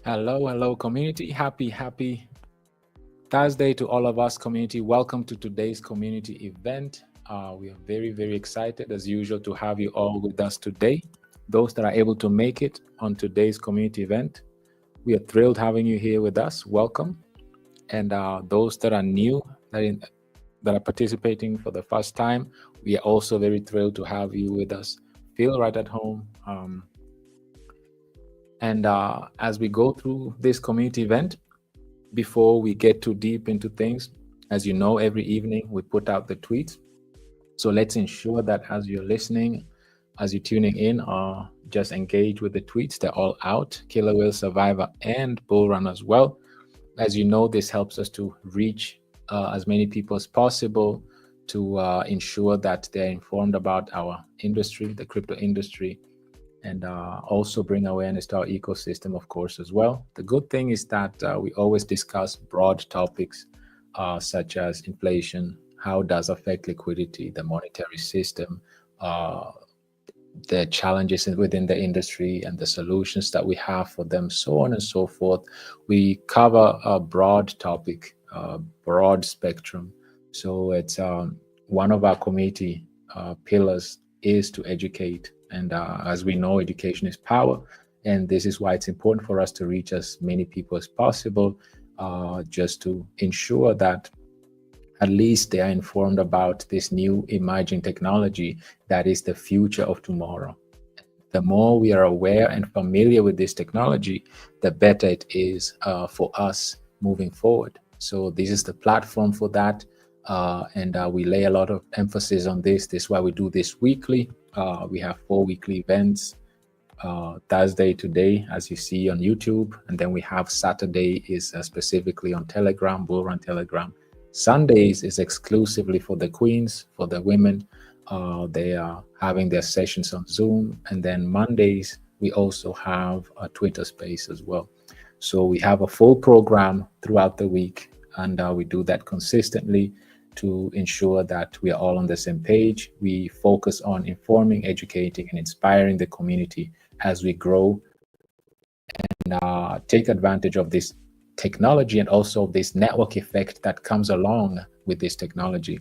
Hello, community. Happy Thursday to all of us, community. Welcome to today's community event. We are very excited, as usual, to have you all with us today. Those that are able to make it on today's community event, we are thrilled having you here with us. Welcome. And those that are new, that are participating for the first time, we are also very thrilled to have you with us. Feel right at home. And as we go through this community event, before we get too deep into things, as you know, every evening we put out the tweets. So let's ensure that as you're listening, as you're tuning in, just engage with the tweets. They're all out, Killer Whale Survivor and Bullrun as well. As you know, this helps us to reach as many people as possible to ensure that they're informed about our industry, the crypto industry, and also bring awareness to our ecosystem, of course, as well. The good thing is that we always discuss broad topics such as inflation, how does affect liquidity, the monetary system, the challenges within the industry and the solutions that we have for them, so on and so forth. We cover a broad topic, broad spectrum. So it's one of our community pillars is to educate. And as we know, education is power. And this is why it's important for us to reach as many people as possible, just to ensure that at least they are informed about this new emerging technology that is the future of tomorrow. The more we are aware and familiar with this technology, the better it is for us moving forward. So this is the platform for that. And we lay a lot of emphasis on this. This is why we do this weekly. We have 4 weekly events. Thursday today, as you see on YouTube, and then we have Saturday is specifically on Telegram, Bullrun Telegram. Sundays is exclusively for the queens, for the women. They are having their sessions on Zoom, and then Mondays we also have a Twitter space as well. So we have a full program throughout the week, and we do that consistently to ensure that we are all on the same page. We focus on informing, educating, and inspiring the community as we grow and take advantage of this technology and also this network effect that comes along with this technology.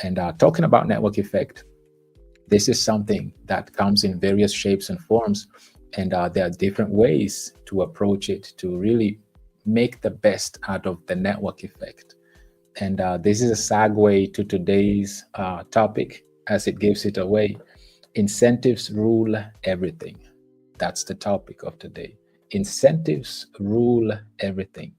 And talking about network effect, this is something that comes in various shapes and forms, and there are different ways to approach it to really make the best out of the network effect. And this is a segue to today's topic, as it gives it away. Incentives rule everything. That's the topic of today. Incentives rule everything.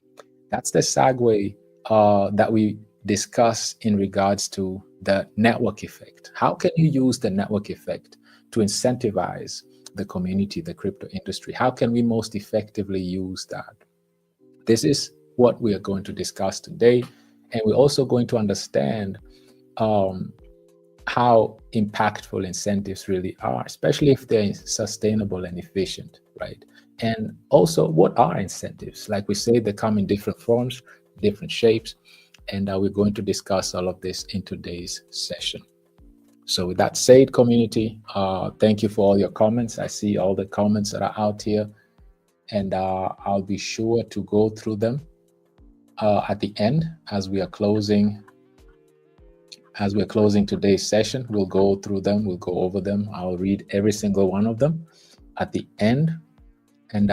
That's the segue that we discuss in regards to the network effect. How can you use the network effect to incentivize the community, the crypto industry? How can we most effectively use that? This is what we are going to discuss today. And we're also going to understand how impactful incentives really are, especially if they're sustainable and efficient, right? And also, what are incentives? Like we say, they come in different forms, different shapes, and we're going to discuss all of this in today's session. So with that said, community, thank you for all your comments. I see all the comments that are out here, and I'll be sure to go through them at the end as we are closing. As we're closing today's session, we'll go through them, we'll go over them. I'll read every single one of them at the end. And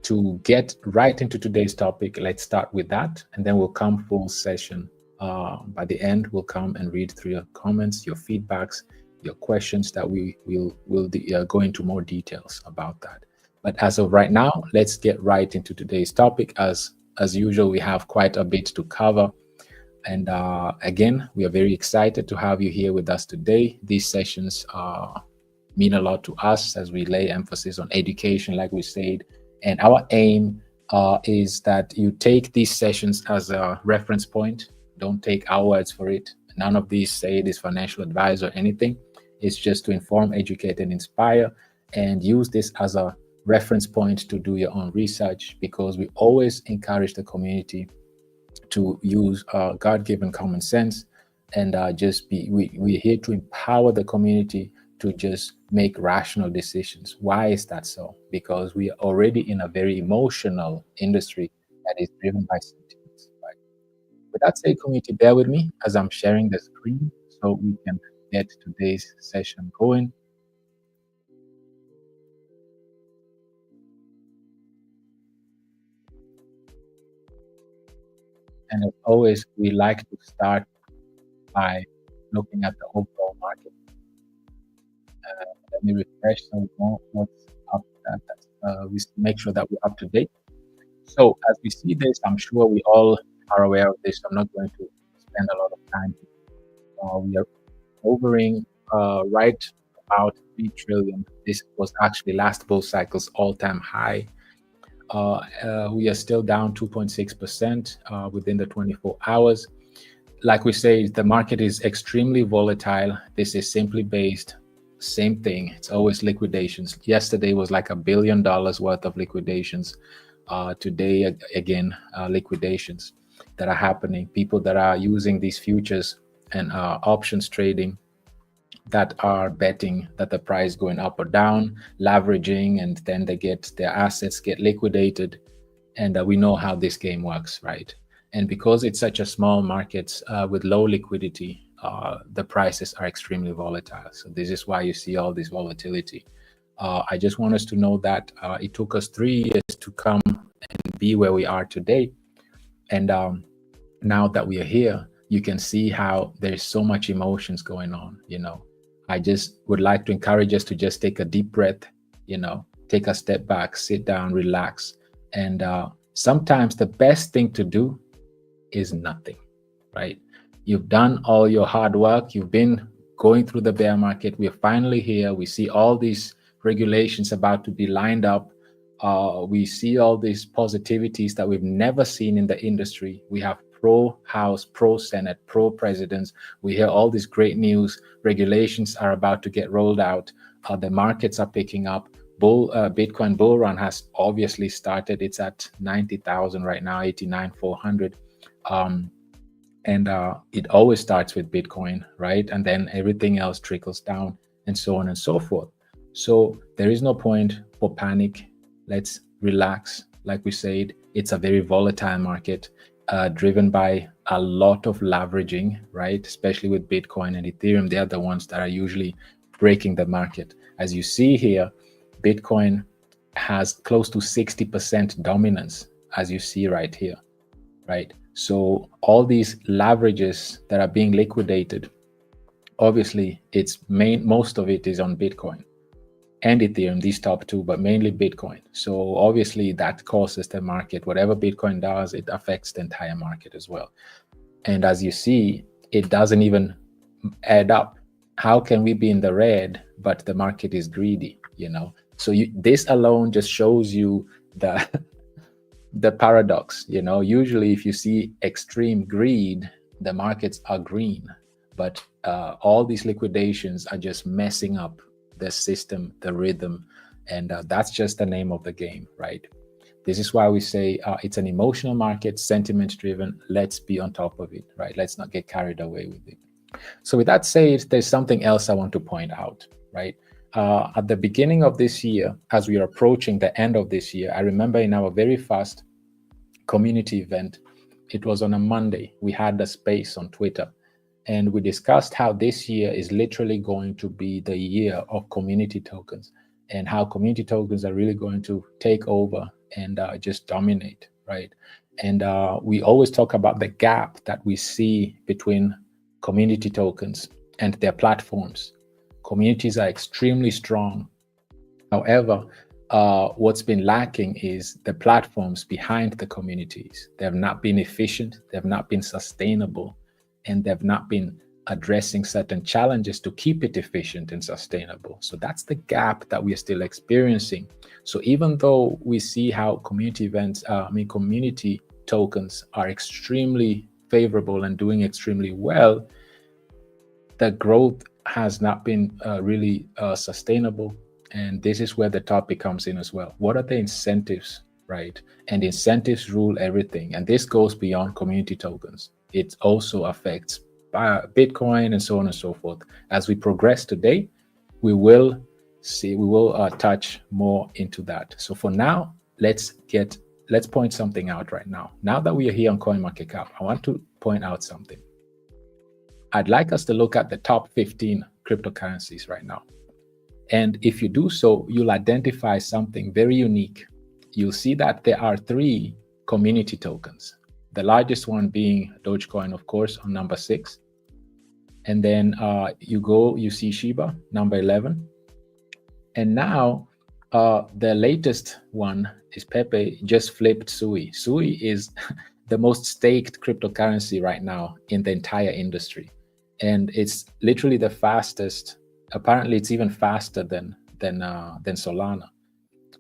to get right into today's topic, let's start with that, and then we'll come full session. By the end, we'll come and read through your comments, your feedbacks, your questions that we will go into more details about that. But as of right now, let's get right into today's topic. As usual, we have quite a bit to cover. And again, we are very excited to have you here with us today. These sessions mean a lot to us as we lay emphasis on education, like we said. And our aim is that you take these sessions as a reference point. Don't take our words for it. None of these say it is financial advice or anything. It's just to inform, educate, and inspire, and use this as a reference point to do your own research, because we always encourage the community to use God-given common sense and we're here to empower the community to just make rational decisions. Why is that so? Because we are already in a very emotional industry that is driven by sentiments. Right? With that said, community, bear with me as I'm sharing the screen so we can get today's session going. And as always, we like to start by looking at the overall market. Let me refresh so we know what's up. We make sure that we're up to date. So as we see this, I'm sure we all are aware of this. I'm not going to spend a lot of time. We are hovering right about 3 trillion. This was actually last bull cycle's all-time high. We are still down 2.6% within the 24 hours. Like we say, the market is extremely volatile. This is simply based, same thing. It's always liquidations. Yesterday was like $1 billion worth of liquidations. Today, again, liquidations that are happening. People that are using these futures and options trading that are betting that the price going up or down, leveraging, and then they get their assets get liquidated. And we know how this game works, right? And because it's such a small market with low liquidity, the prices are extremely volatile. So this is why you see all this volatility. I just want us to know that it took us 3 years to come and be where we are today. And now that we are here, you can see how there's so much emotions going on. I just would like to encourage us to just take a deep breath, take a step back, sit down, relax. And sometimes the best thing to do is nothing, right? You've done all your hard work. You've been going through the bear market. We're finally here. We see all these regulations about to be lined up. We see all these positivities that we've never seen in the industry. We have pro-House, pro-Senate, pro-presidents. We hear all this great news. Regulations are about to get rolled out. The markets are picking up. Bitcoin Bullrun has obviously started. It's at 90,000 right now, 89,400. And it always starts with Bitcoin, right? And then everything else trickles down and so on and so forth. So there is no point for panic. Let's relax. Like we said, it's a very volatile market driven by a lot of leveraging, right? Especially with Bitcoin and Ethereum. They are the ones that are usually breaking the market. As you see here, Bitcoin has close to 60% dominance, as you see right here, right? So all these leverages that are being liquidated, obviously most of it is on Bitcoin and Ethereum, these top two, but mainly Bitcoin. So obviously that causes the market, whatever Bitcoin does, it affects the entire market as well. And as you see, it doesn't even add up. How can we be in the red, but the market is greedy, So this alone just shows you the paradox. Usually if you see extreme greed, the markets are green, but all these liquidations are just messing up the system, the rhythm, and that's just the name of the game, right? This is why we say it's an emotional market, sentiment driven. Let's be on top of it, right? Let's not get carried away with it. So with that said, there's something else I want to point out, right? At the beginning of this year, as we are approaching the end of this year, I remember in our very first community event, it was on a Monday, we had the space on Twitter, and we discussed how this year is literally going to be the year of community tokens, and how community tokens are really going to take over and just dominate, right? And we always talk about the gap that we see between community tokens and their platforms. Communities are extremely strong. However, what's been lacking is the platforms behind the communities. They have not been efficient, they have not been sustainable, and they've not been addressing certain challenges to keep it efficient and sustainable. So that's the gap that we are still experiencing. So even though we see how community tokens are extremely favorable and doing extremely well, the growth has not been really sustainable. And this is where the topic comes in as well. What are the incentives, right? And incentives rule everything. And this goes beyond community tokens. It also affects Bitcoin and so on and so forth. As we progress today, we will touch more into that. So for now, let's point something out right now. Now that we are here on CoinMarketCap, I want to point out something. I'd like us to look at the top 15 cryptocurrencies right now. And if you do so, you'll identify something very unique. You'll see that there are 3 community tokens, the largest one being Dogecoin, of course, on number 6. And then you see Shiba, number 11. And now the latest one is Pepe just flipped Sui. Sui is the most staked cryptocurrency right now in the entire industry. And it's literally the fastest. Apparently, it's even faster than Solana,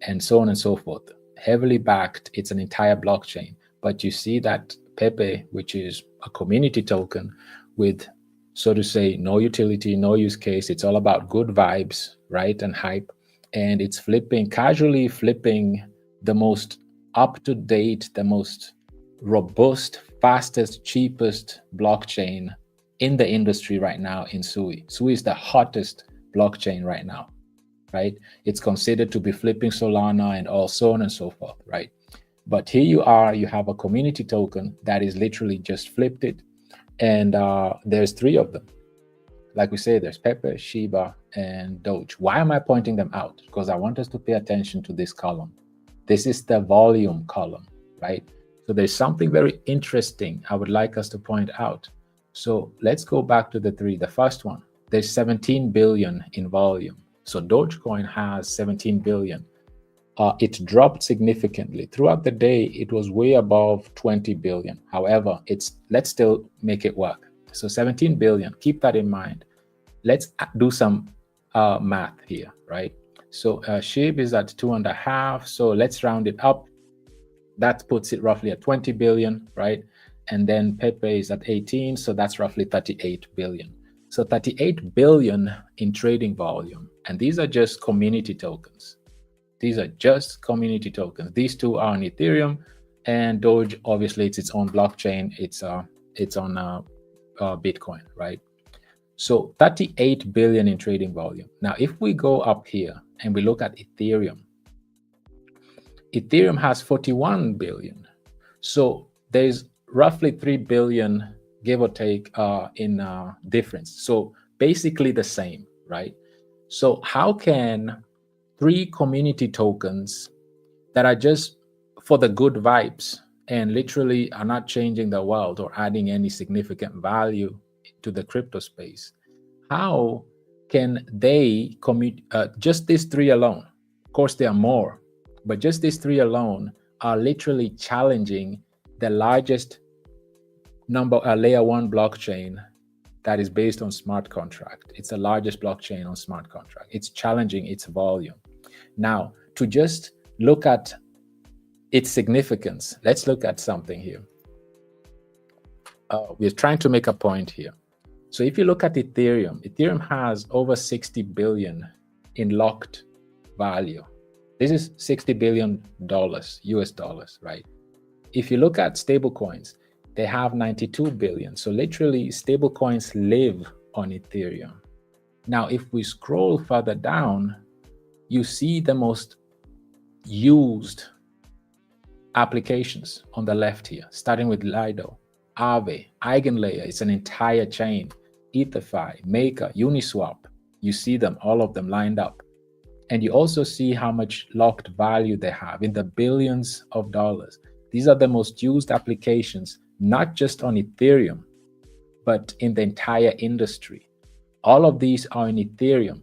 and so on and so forth. Heavily backed, it's an entire blockchain. But you see that Pepe, which is a community token with, so to say, no utility, no use case. It's all about good vibes, right, and hype. And it's casually flipping the most up-to-date, the most robust, fastest, cheapest blockchain in the industry right now in Sui. Sui is the hottest blockchain right now, right? It's considered to be flipping Solana and all so on and so forth, right? But here you have a community token that is literally just flipped it. And there's 3 of them. Like we say, there's Pepe, Shiba, and Doge. Why am I pointing them out? Because I want us to pay attention to this column. This is the volume column, right? So there's something very interesting I would like us to point out. So let's go back to the 3. The first one, there's 17 billion in volume. So Dogecoin has 17 billion. It dropped significantly. Throughout the day, it was way above 20 billion. However, let's still make it work. So 17 billion, keep that in mind. Let's do some math here, right? So SHIB is at 2.5. So let's round it up. That puts it roughly at 20 billion, right? And then Pepe is at 18. So that's roughly 38 billion. So 38 billion in trading volume. And these are just community tokens. These are just community tokens. These 2 are on Ethereum, and Doge, obviously, it's its own blockchain. It's on Bitcoin, right? So 38 billion in trading volume. Now, if we go up here and we look at Ethereum, Ethereum has 41 billion. So there's roughly 3 billion, give or take, in difference. So basically the same, right? So how can 3 community tokens that are just for the good vibes and literally are not changing the world or adding any significant value to the crypto space, how can they just these 3 alone? Of course, there are more, but just these 3 alone are literally challenging the largest layer 1 blockchain that is based on smart contract. It's the largest blockchain on smart contract. It's challenging its volume. Now, to just look at its significance, let's look at something here. We're trying to make a point here. So if you look at Ethereum has over 60 billion in locked value. This is $60 billion, US dollars, right? If you look at stablecoins, they have 92 billion. So literally stablecoins live on Ethereum. Now, if we scroll further down, you see the most used applications on the left here, starting with Lido, Aave, Eigenlayer. It's an entire chain. ETHFI, Maker, Uniswap. You see them, all of them lined up. And you also see how much locked value they have in the billions of dollars. These are the most used applications, not just on Ethereum, but in the entire industry. All of these are in Ethereum.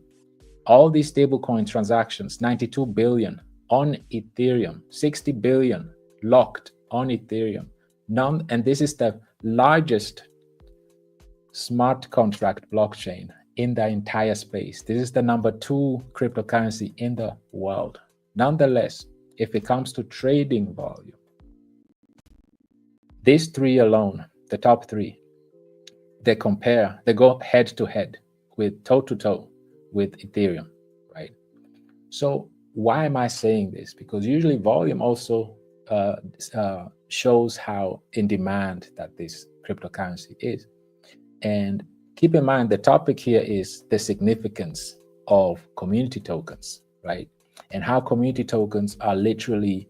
All these stablecoin transactions, 92 billion on Ethereum, 60 billion locked on Ethereum. And this is the largest smart contract blockchain in the entire space. This is the number 2 cryptocurrency in the world. Nonetheless, if it comes to trading volume, these 3 alone, the top 3, they go head to head with toe to toe with Ethereum, right? So why am I saying this? Because usually volume also shows how in demand that this cryptocurrency is. And keep in mind, the topic here is the significance of community tokens, right? And how community tokens are literally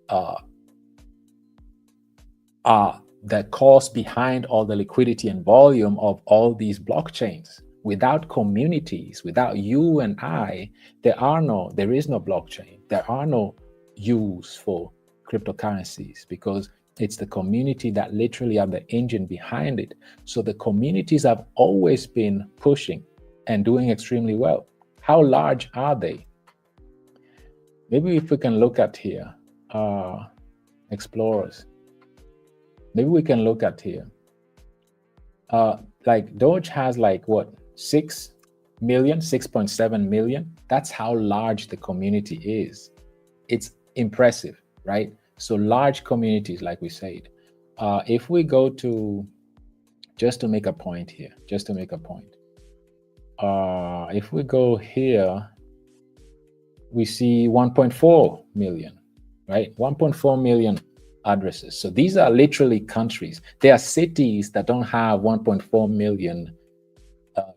are the cause behind all the liquidity and volume of all these blockchains. Without communities, without you and I, there is no blockchain. There are no use for cryptocurrencies, because it's the community that literally are the engine behind it. So the communities have always been pushing and doing extremely well. How large are they? Maybe if we can look at here, explorers. Maybe we can look at here. Like Doge has like what, 6 million, 6.7 million. That's how large the community is. It's impressive, right? So large communities, like we said. If we go to, just to make a point here, if we go here, we see 1.4 million, right? 1.4 million addresses. So these are literally countries. There are cities that don't have 1.4 million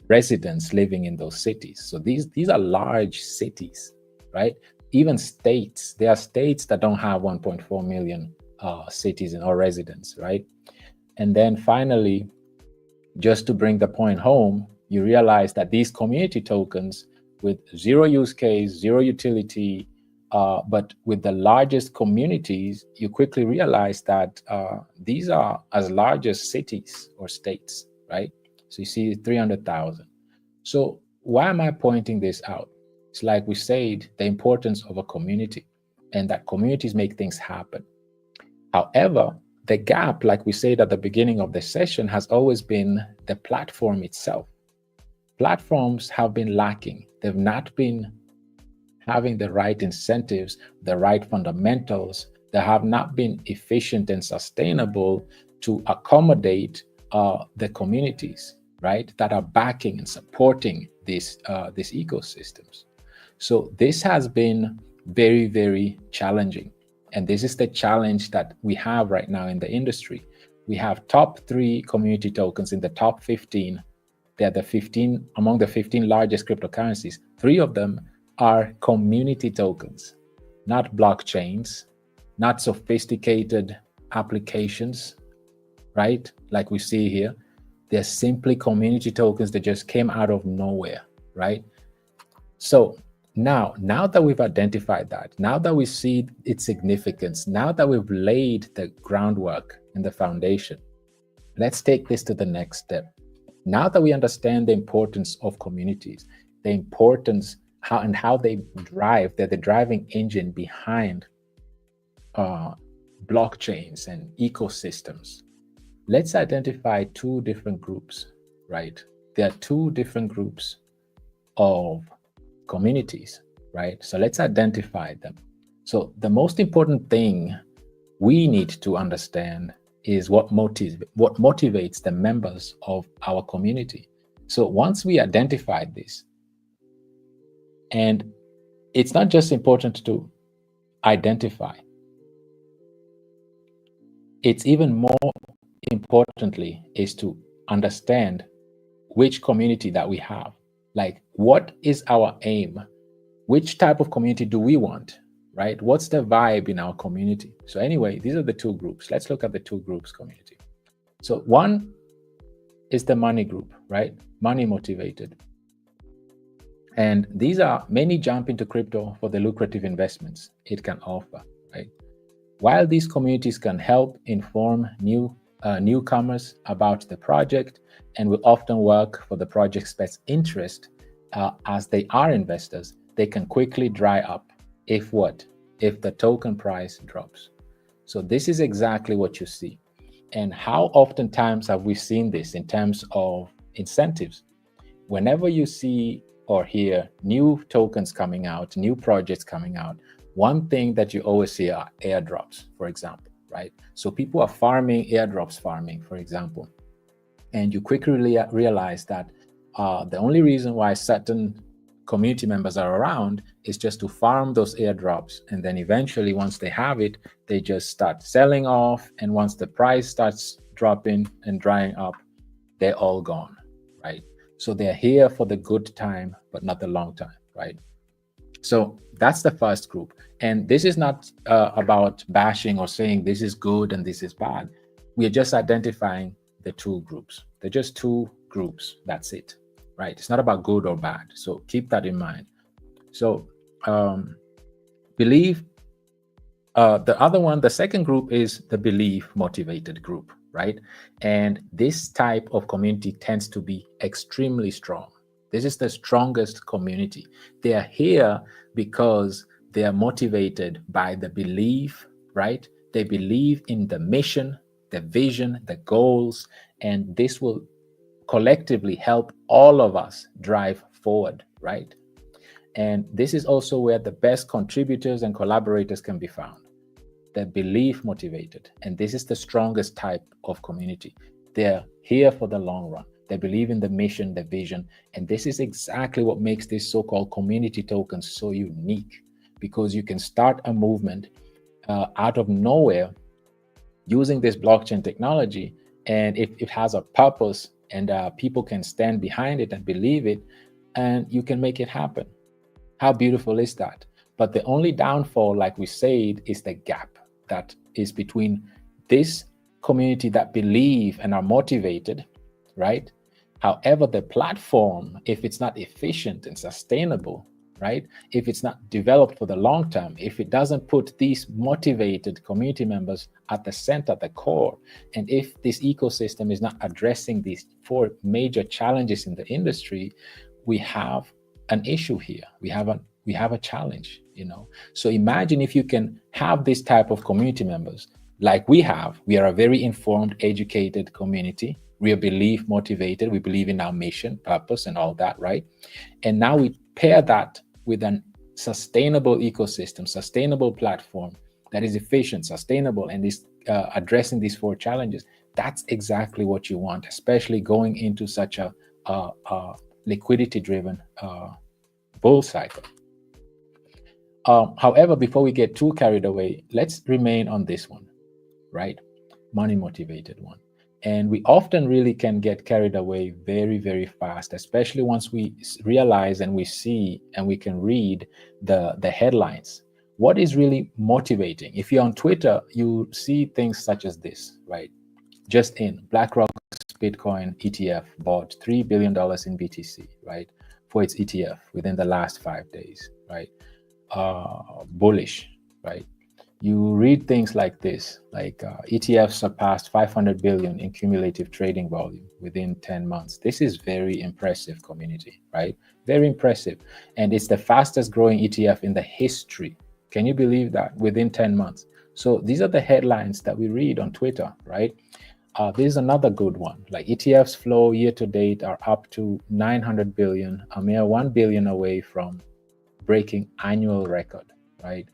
residents living in those cities. So these are large cities, right? Even states, there are states that don't have 1.4 million citizens or residents, right? And then finally, just to bring the point home, you realize that these community tokens with zero use case, zero utility, but with the largest communities, you quickly realize that these are as large as cities or states, right? So you see 300,000. So why am I pointing this out? It's like we said, the importance of a community, and that communities make things happen. However, the gap, like we said at the beginning of the session, has always been the platform itself. Platforms have been lacking. They've not been having the right incentives, the right fundamentals. They have not been efficient and sustainable to accommodate the communities, right, that are backing and supporting these ecosystems. So this has been very, very challenging. And this is the challenge that we have right now in the industry. We have top 3 community tokens in the top 15. They're the 15 among the 15 largest cryptocurrencies. 3 of them are community tokens, not blockchains, not sophisticated applications, right? Like we see here, they're simply community tokens that just came out of nowhere, right? So now that we've identified that, now that we see its significance, now that we've laid the groundwork and the foundation, let's take this to the next step. Now that we understand the importance of communities, the importance how they drive, they're the driving engine behind blockchains and ecosystems. Let's identify 2 different groups, right? There are 2 different groups of communities, right? So let's identify them. So the most important thing we need to understand is what motivates the members of our community. So once we identify this, and it's not just important to identify, it's even more importantly is to understand which community that we have. Like, what is our aim? Which type of community do we want, right? What's the vibe in our community? So anyway, these are the 2 groups. Let's look at the 2 groups community. So one is the money group, right? Money motivated. And these are, many jump into crypto for the lucrative investments it can offer, right? While these communities can help inform newcomers about the project and will often work for the project's best interest, as they are investors, they can quickly dry up if the token price drops. So this is exactly what you see. And how oftentimes have we seen this in terms of incentives? Whenever you see or hear new tokens coming out, new projects coming out, one thing that you always see are airdrops, for example, right? So people are farming, airdrops farming, for example. And you quickly realize that the only reason why certain community members are around is just to farm those airdrops. And then eventually, once they have it, they just start selling off. And once the price starts dropping and drying up, they're all gone, right? So they're here for the good time, but not the long time, right? So that's the first group. And this is not about bashing or saying this is good and this is bad. We are just identifying the two groups. They're just two groups. That's it, right? It's not about good or bad. So keep that in mind. So believe, the other one, the second group is the belief motivated group, right? And this type of community tends to be extremely strong. This is the strongest community. They are here because they are motivated by the belief, right? They believe in the mission, the vision, the goals, and this will collectively help all of us drive forward, right? And this is also where the best contributors and collaborators can be found. They're belief motivated. And this is the strongest type of community. They're here for the long run. They believe in the mission, the vision. And this is exactly what makes these so-called community tokens so unique, because you can start a movement out of nowhere using this blockchain technology. And if it has a purpose and people can stand behind it and believe it, and you can make it happen. How beautiful is that? But the only downfall, like we said, is the gap that is between this community that believe and are motivated, right? However, the platform, if it's not efficient and sustainable, right? If it's not developed for the long term, if it doesn't put these motivated community members at the center, the core, and if this ecosystem is not addressing these four major challenges in the industry, we have an issue here. We have a challenge, you know. So imagine if you can have this type of community members like we have. We are a very informed, educated community. We are belief motivated. We believe in our mission, purpose, and all that, right? And now we pair that with a sustainable ecosystem, sustainable platform that is efficient, sustainable, and is addressing these four challenges. That's exactly what you want, especially going into such a liquidity-driven bull cycle. However, before we get too carried away, let's remain on this one, right? Money motivated one. And we often really can get carried away very, very fast, especially once we realize and we see and we can read the headlines. What is really motivating? If you're on Twitter, you see things such as this, right? Just in BlackRock's Bitcoin ETF bought $3 billion in BTC, right? For its ETF within the last 5 days, right? Bullish, right? You read things like this, like ETFs surpassed 500 billion in cumulative trading volume within 10 months. This is very impressive, community, right? Very impressive. And it's the fastest growing ETF in the history. Can you believe that? Within 10 months. So these are the headlines that we read on Twitter, right? This is another good one. Like ETFs flow year to date are up to 900 billion, a mere 1 billion away from breaking annual record, right?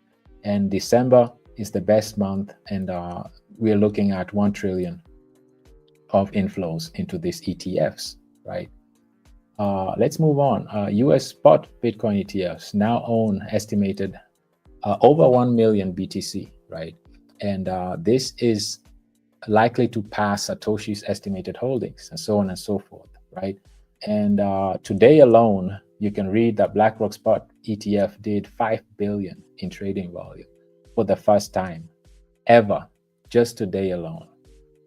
And December is the best month, and we're looking at 1 trillion of inflows into these ETFs, right? Let's move on. US spot Bitcoin ETFs now own estimated over 1 million BTC, right? And this is likely to pass Satoshi's estimated holdings, and so on and so forth, right? And today alone, you can read that BlackRock spot ETF did 5 billion in trading volume for the first time ever, just today alone.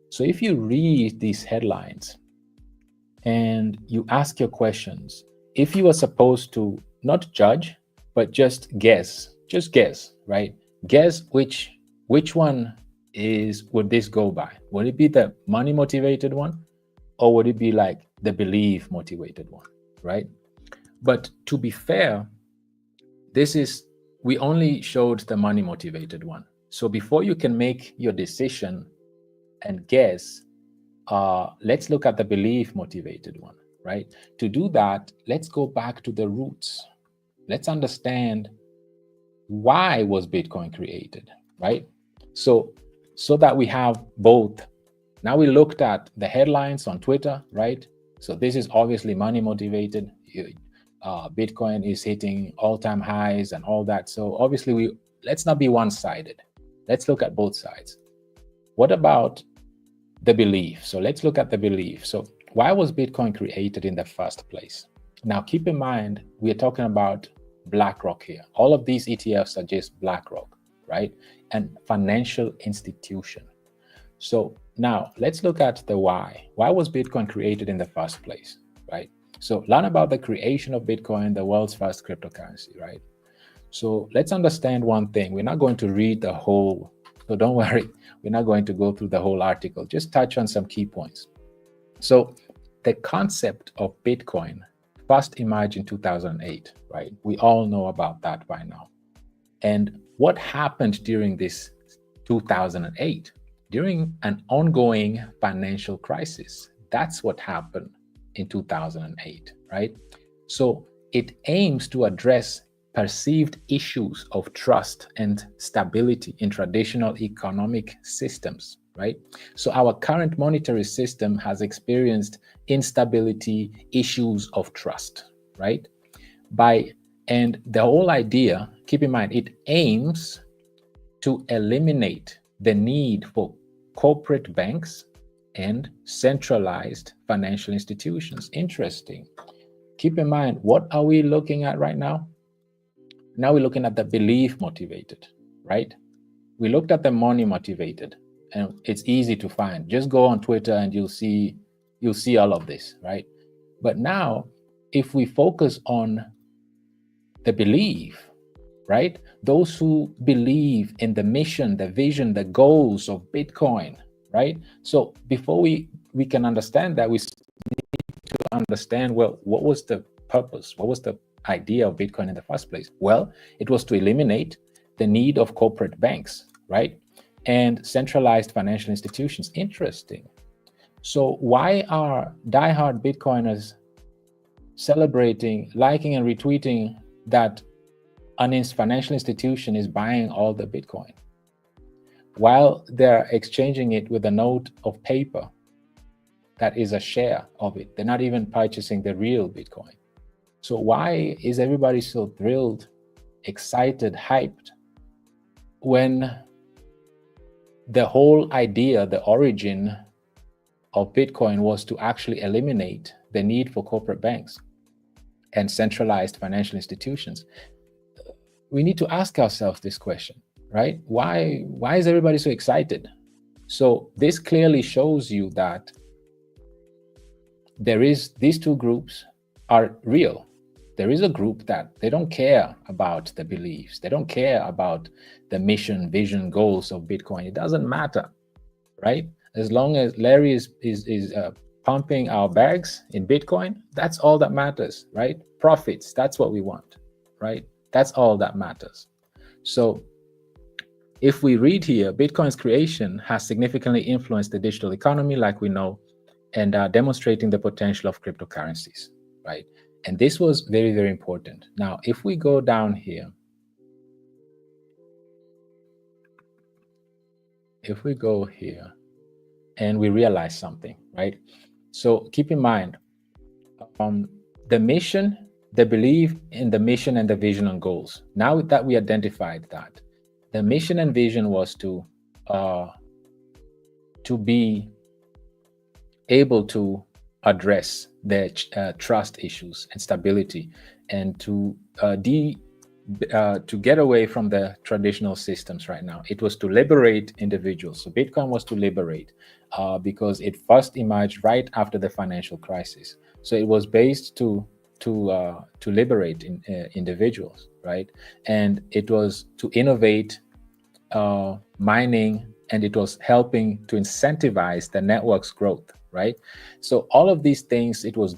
So if you read these headlines and you ask your questions, if you are supposed to not judge, but just guess, right? Guess which one would this go by? Would it be the money motivated one, or would it be like the belief motivated one, right? But to be fair, we only showed the money motivated one. So before you can make your decision and guess, let's look at the belief motivated one, right? To do that, let's go back to the roots. Let's understand why was Bitcoin created, right? So that we have both. Now we looked at the headlines on Twitter, right? So this is obviously money motivated. Bitcoin is hitting all-time highs and all that. So obviously let's not be one-sided. Let's look at both sides. What about the belief? So let's look at the belief. So why was Bitcoin created in the first place? Now, keep in mind, we're talking about BlackRock here. All of these ETFs are just BlackRock, right? And financial institution. So now let's look at the why. Why was Bitcoin created in the first place, right? So learn about the creation of Bitcoin, the world's first cryptocurrency, right? So let's understand one thing. We're not going to read the whole, so don't worry. We're not going to go through the whole article. Just touch on some key points. So the concept of Bitcoin first emerged in 2008, right? We all know about that by now. And what happened during this 2008? During an ongoing financial crisis. That's what happened in 2008, right? So it aims to address perceived issues of trust and stability in traditional economic systems, right? So our current monetary system has experienced instability, issues of trust, right? And the whole idea, keep in mind, it aims to eliminate the need for corporate banks and centralized financial institutions. Interesting. Keep in mind, what are we looking at right now? Now we're looking at the belief motivated, right? We looked at the money motivated, and it's easy to find. Just go on Twitter and you'll see all of this, right? But now, if we focus on the belief, right? Those who believe in the mission, the vision, the goals of Bitcoin, right? So before we can understand that, we need to understand, well, what was the purpose? What was the idea of Bitcoin in the first place? Well, it was to eliminate the need of corporate banks, right? And centralized financial institutions. Interesting. So why are diehard Bitcoiners celebrating, liking, and retweeting that an financial institution is buying all the Bitcoin while they're exchanging it with a note of paper that is a share of it? They're not even purchasing the real Bitcoin. So why is everybody so thrilled, excited, hyped when the whole idea, the origin of Bitcoin was to actually eliminate the need for corporate banks and centralized financial institutions? We need to ask ourselves this question, right? Why is everybody so excited? So this clearly shows you that these two groups are real. There is a group that they don't care about the beliefs. They don't care about the mission, vision, goals of Bitcoin. It doesn't matter, right? As long as Larry is pumping our bags in Bitcoin, that's all that matters, right? Profits, that's what we want, right? That's all that matters. So if we read here, Bitcoin's creation has significantly influenced the digital economy, like we know, and demonstrating the potential of cryptocurrencies, right? And this was very, very important. Now, if we go down here, and we realize something, right? So keep in mind, the mission, the belief in the mission and the vision and goals. Now that we identified that, the mission and vision was to be able to address the trust issues and stability, and to get away from the traditional systems right now. It was to liberate individuals. So Bitcoin was to liberate because it first emerged right after the financial crisis. So it was based to liberate individuals, right? And it was to innovate mining, and it was helping to incentivize the network's growth, right? So all of these things, it was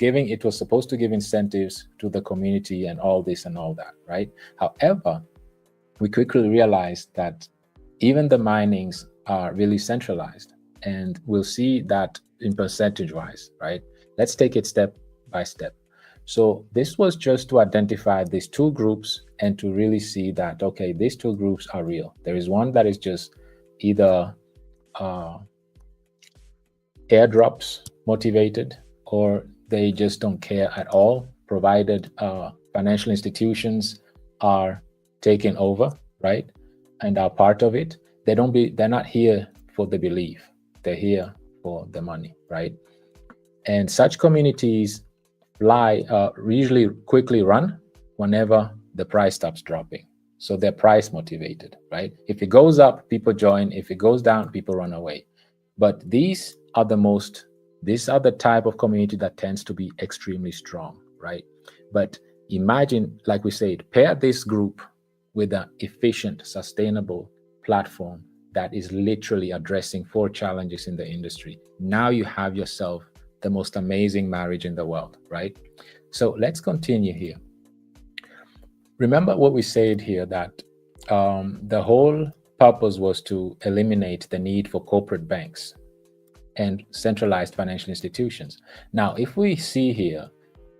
supposed to give incentives to the community and all this and all that, right? However, we quickly realized that even the minings are really centralized, and we'll see that in percentage wise, right? Let's take it step by step. So this was just to identify these two groups and to really see that, okay, these two groups are real. There is one that is just either airdrops motivated, or they just don't care at all, provided financial institutions are taken over, right, and are part of it. They're not here for the belief. They're here for the money, right? And such communities usually quickly run whenever the price stops dropping. So they're price motivated, right? If it goes up, people join. If it goes down, people run away. But these are the type of community that tends to be extremely strong, right? But imagine, like we said, pair this group with an efficient, sustainable platform that is literally addressing 4 challenges in the industry. Now you have yourself the most amazing marriage in the world, right? So let's continue here. Remember what we said here, that the whole purpose was to eliminate the need for corporate banks and centralized financial institutions. Now, if we see here,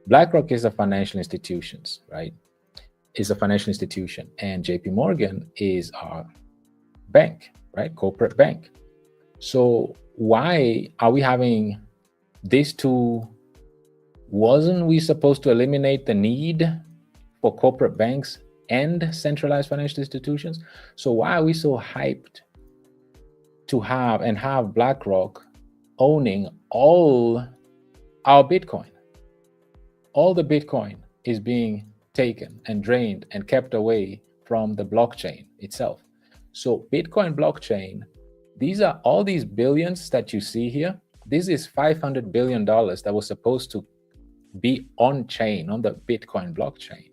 BlackRock is a financial institution, right? Is a financial institution, and JPMorgan is our bank, right? Corporate bank. So why are we having these two? Wasn't we supposed to eliminate the need for corporate banks and centralized financial institutions? So why are we so hyped to have BlackRock owning all our Bitcoin? All the Bitcoin is being taken and drained and kept away from the blockchain itself. So Bitcoin blockchain, these are all these billions that you see here. This is $500 billion that was supposed to be on chain, on the Bitcoin blockchain.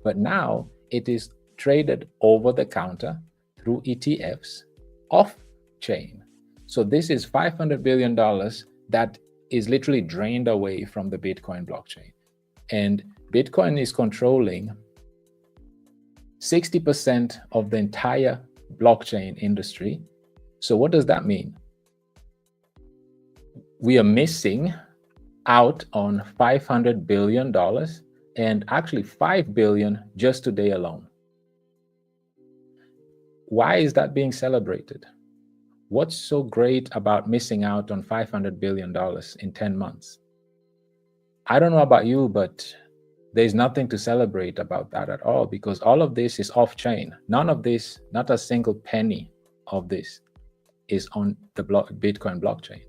But now it is traded over the counter through ETFs off chain. So this is $500 billion that is literally drained away from the Bitcoin blockchain. And Bitcoin is controlling 60% of the entire blockchain industry. So what does that mean? We are missing out on $500 billion, and actually $5 billion just today alone. Why is that being celebrated? What's so great about missing out on $500 billion in 10 months? I don't know about you, but there's nothing to celebrate about that at all, because all of this is off-chain. None of this, not a single penny of this, is on the Bitcoin blockchain.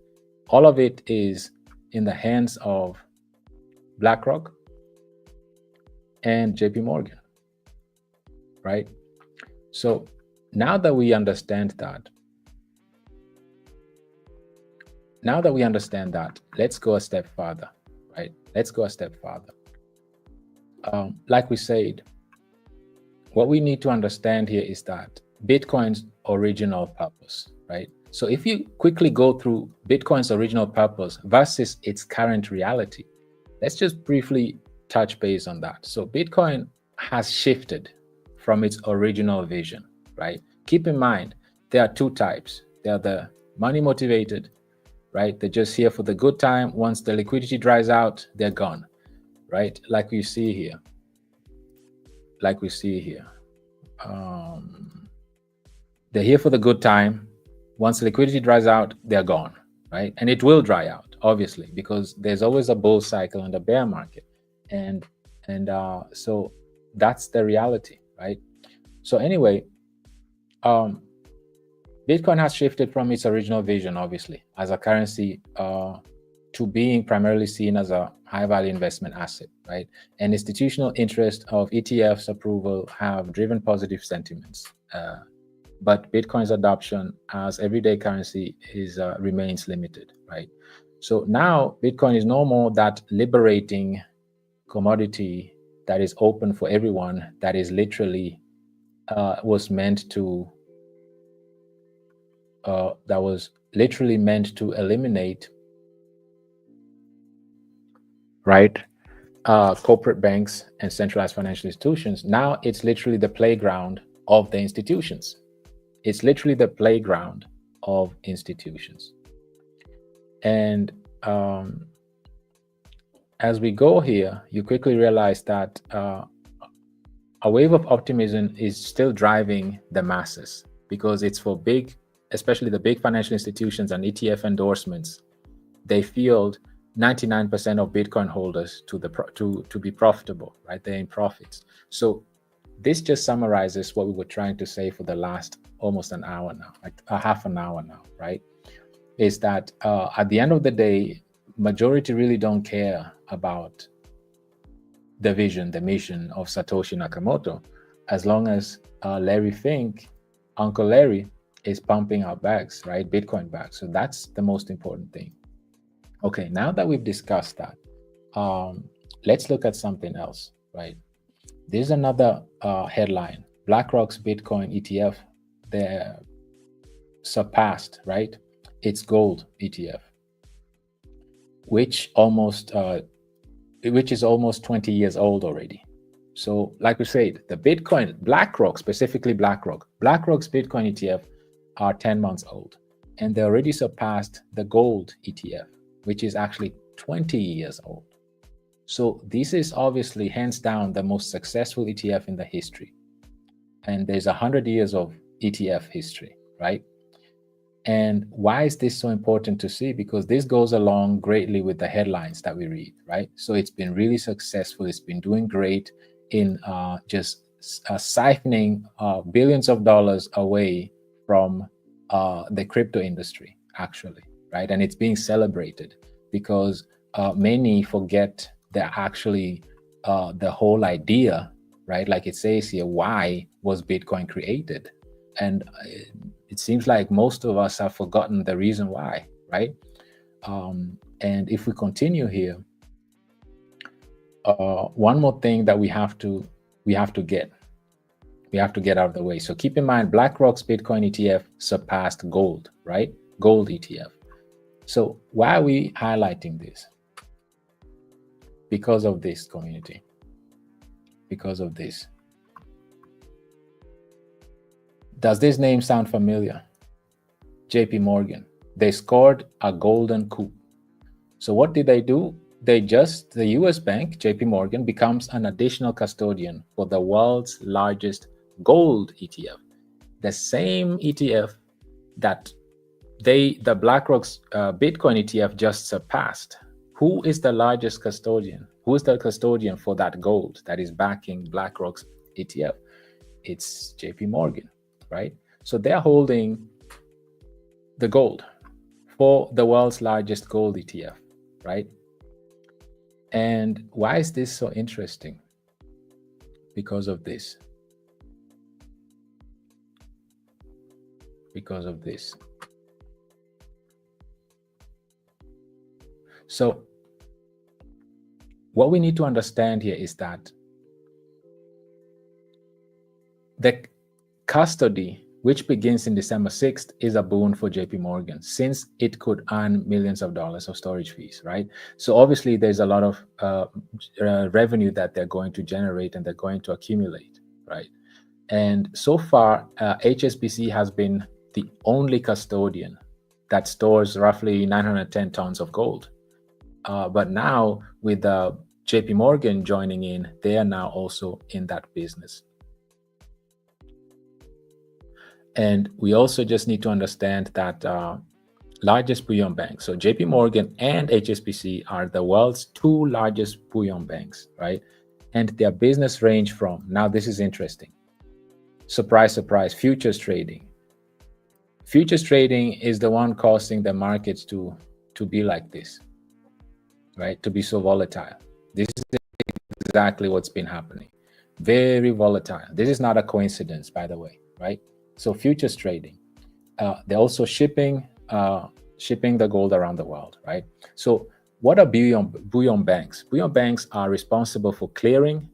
All of it is in the hands of BlackRock and JPMorgan, right? So now that we understand that, let's go a step further, right? Let's go a step further. Like we said, what we need to understand here is that Bitcoin's original purpose, right? So if you quickly go through Bitcoin's original purpose versus its current reality, let's just briefly touch base on that. So Bitcoin has shifted from its original vision, right? Keep in mind, there are 2 types. There are the money motivated, right? They're just here for the good time. Once the liquidity dries out, they're gone, right? Like we see here. They're here for the good time. Once liquidity dries out, they're gone, right? And it will dry out, obviously, because there's always a bull cycle and a bear market. And so that's the reality, right? So anyway, Bitcoin has shifted from its original vision, obviously, as a currency to being primarily seen as a high-value investment asset, right? And institutional interest of ETFs approval have driven positive sentiments. But Bitcoin's adoption as everyday currency remains limited, right? So now Bitcoin is no more that liberating commodity that is open for everyone, that is literally was literally meant to eliminate, right, corporate banks and centralized financial institutions. Now it's literally the playground of the institutions. It's literally the playground of institutions. And as we go here, you quickly realize that a wave of optimism is still driving the masses, because it's for especially the big financial institutions and ETF endorsements. They field 99% of Bitcoin holders to be profitable, right? They're in profits. So this just summarizes what we were trying to say for the last almost an hour now, like a half an hour now, right? Is that at the end of the day, majority really don't care about the vision, the mission of Satoshi Nakamoto, as long as Larry Fink, Uncle Larry, is pumping out bags, right? Bitcoin bags. So that's the most important thing. Okay, now that we've discussed that, let's look at something else, right? There's another headline. BlackRock's Bitcoin ETF, they're surpassed, right? Its gold ETF, which is almost 20 years old already. So like we said, the Bitcoin, BlackRock, specifically BlackRock's Bitcoin ETF are 10 months old, and they already surpassed the gold ETF, which is actually 20 years old. So this is obviously hands down the most successful ETF in the history. And there's 100 years of ETF history, right? And why is this so important to see? Because this goes along greatly with the headlines that we read, right? So it's been really successful. It's been doing great in just siphoning billions of dollars away from the crypto industry, actually, right? And it's being celebrated because many forget that actually the whole idea, right? Like it says here, why was Bitcoin created? And it seems like most of us have forgotten the reason why, right? And if we continue here, one more thing that we have to get out of the way. So keep in mind, BlackRock's Bitcoin ETF surpassed gold, right? Gold ETF. So why are we highlighting this? Because of this, community. Because of this. Does this name sound familiar? JPMorgan. They scored a golden coup. So what did they do? The US bank, JPMorgan, becomes an additional custodian for the world's largest gold ETF. The same ETF that the BlackRock's Bitcoin ETF just surpassed. Who is the largest custodian? Who is the custodian for that gold that is backing BlackRock's ETF? It's JPMorgan, right? So they're holding the gold for the world's largest gold ETF, right? And why is this so interesting? Because of this. Because of this. So what we need to understand here is that the custody, which begins in December 6th, is a boon for JPMorgan since it could earn millions of dollars of storage fees, right? So obviously there's a lot of revenue that they're going to generate and they're going to accumulate, right? And so far, HSBC has been the only custodian that stores roughly 910 tons of gold. But now with JPMorgan joining in, they are now also in that business. And we also just need to understand that largest bullion banks, so JPMorgan and HSBC are the world's two largest bullion banks, right? And their business range from, now this is interesting, surprise, surprise, futures trading. Futures trading is the one causing the markets to be like this, right? To be so volatile. This is exactly what's been happening. Very volatile. This is not a coincidence, by the way, right? So futures trading. They're also shipping the gold around the world, right? So what are bullion banks? Bullion banks are responsible for clearing,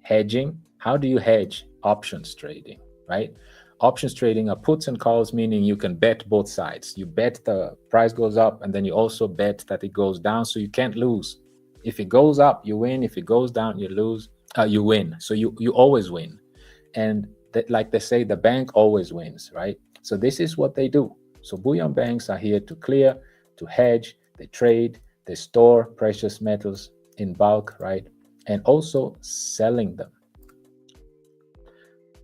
hedging. How do you hedge? Options trading, right? Options trading are puts and calls, meaning you can bet both sides. You bet the price goes up, and then you also bet that it goes down, so you can't lose. If it goes up, you win. If it goes down, you lose. You win. So you always win. And like they say, the bank always wins, right? So this is what they do. So bullion banks are here to clear, to hedge, they trade, they store precious metals in bulk, right? And also selling them.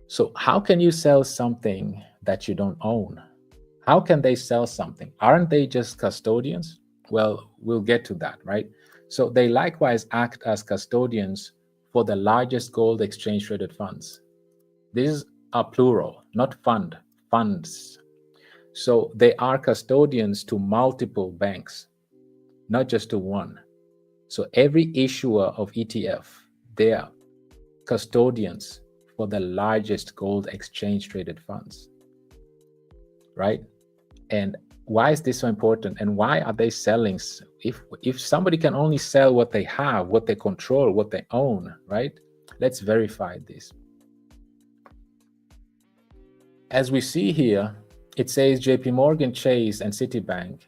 So how can you sell something that you don't own? How can they sell something? Aren't they just custodians? Well, we'll get to that, right? So they likewise act as custodians for the largest gold exchange traded funds. These are plural, not funds. So they are custodians to multiple banks, not just to one. So every issuer of ETF, they are custodians for the largest gold exchange traded funds, right? And why is this so important? And why are they selling? If somebody can only sell what they have, what they control, what they own, right? Let's verify this. As we see here, it says JPMorgan Chase and Citibank,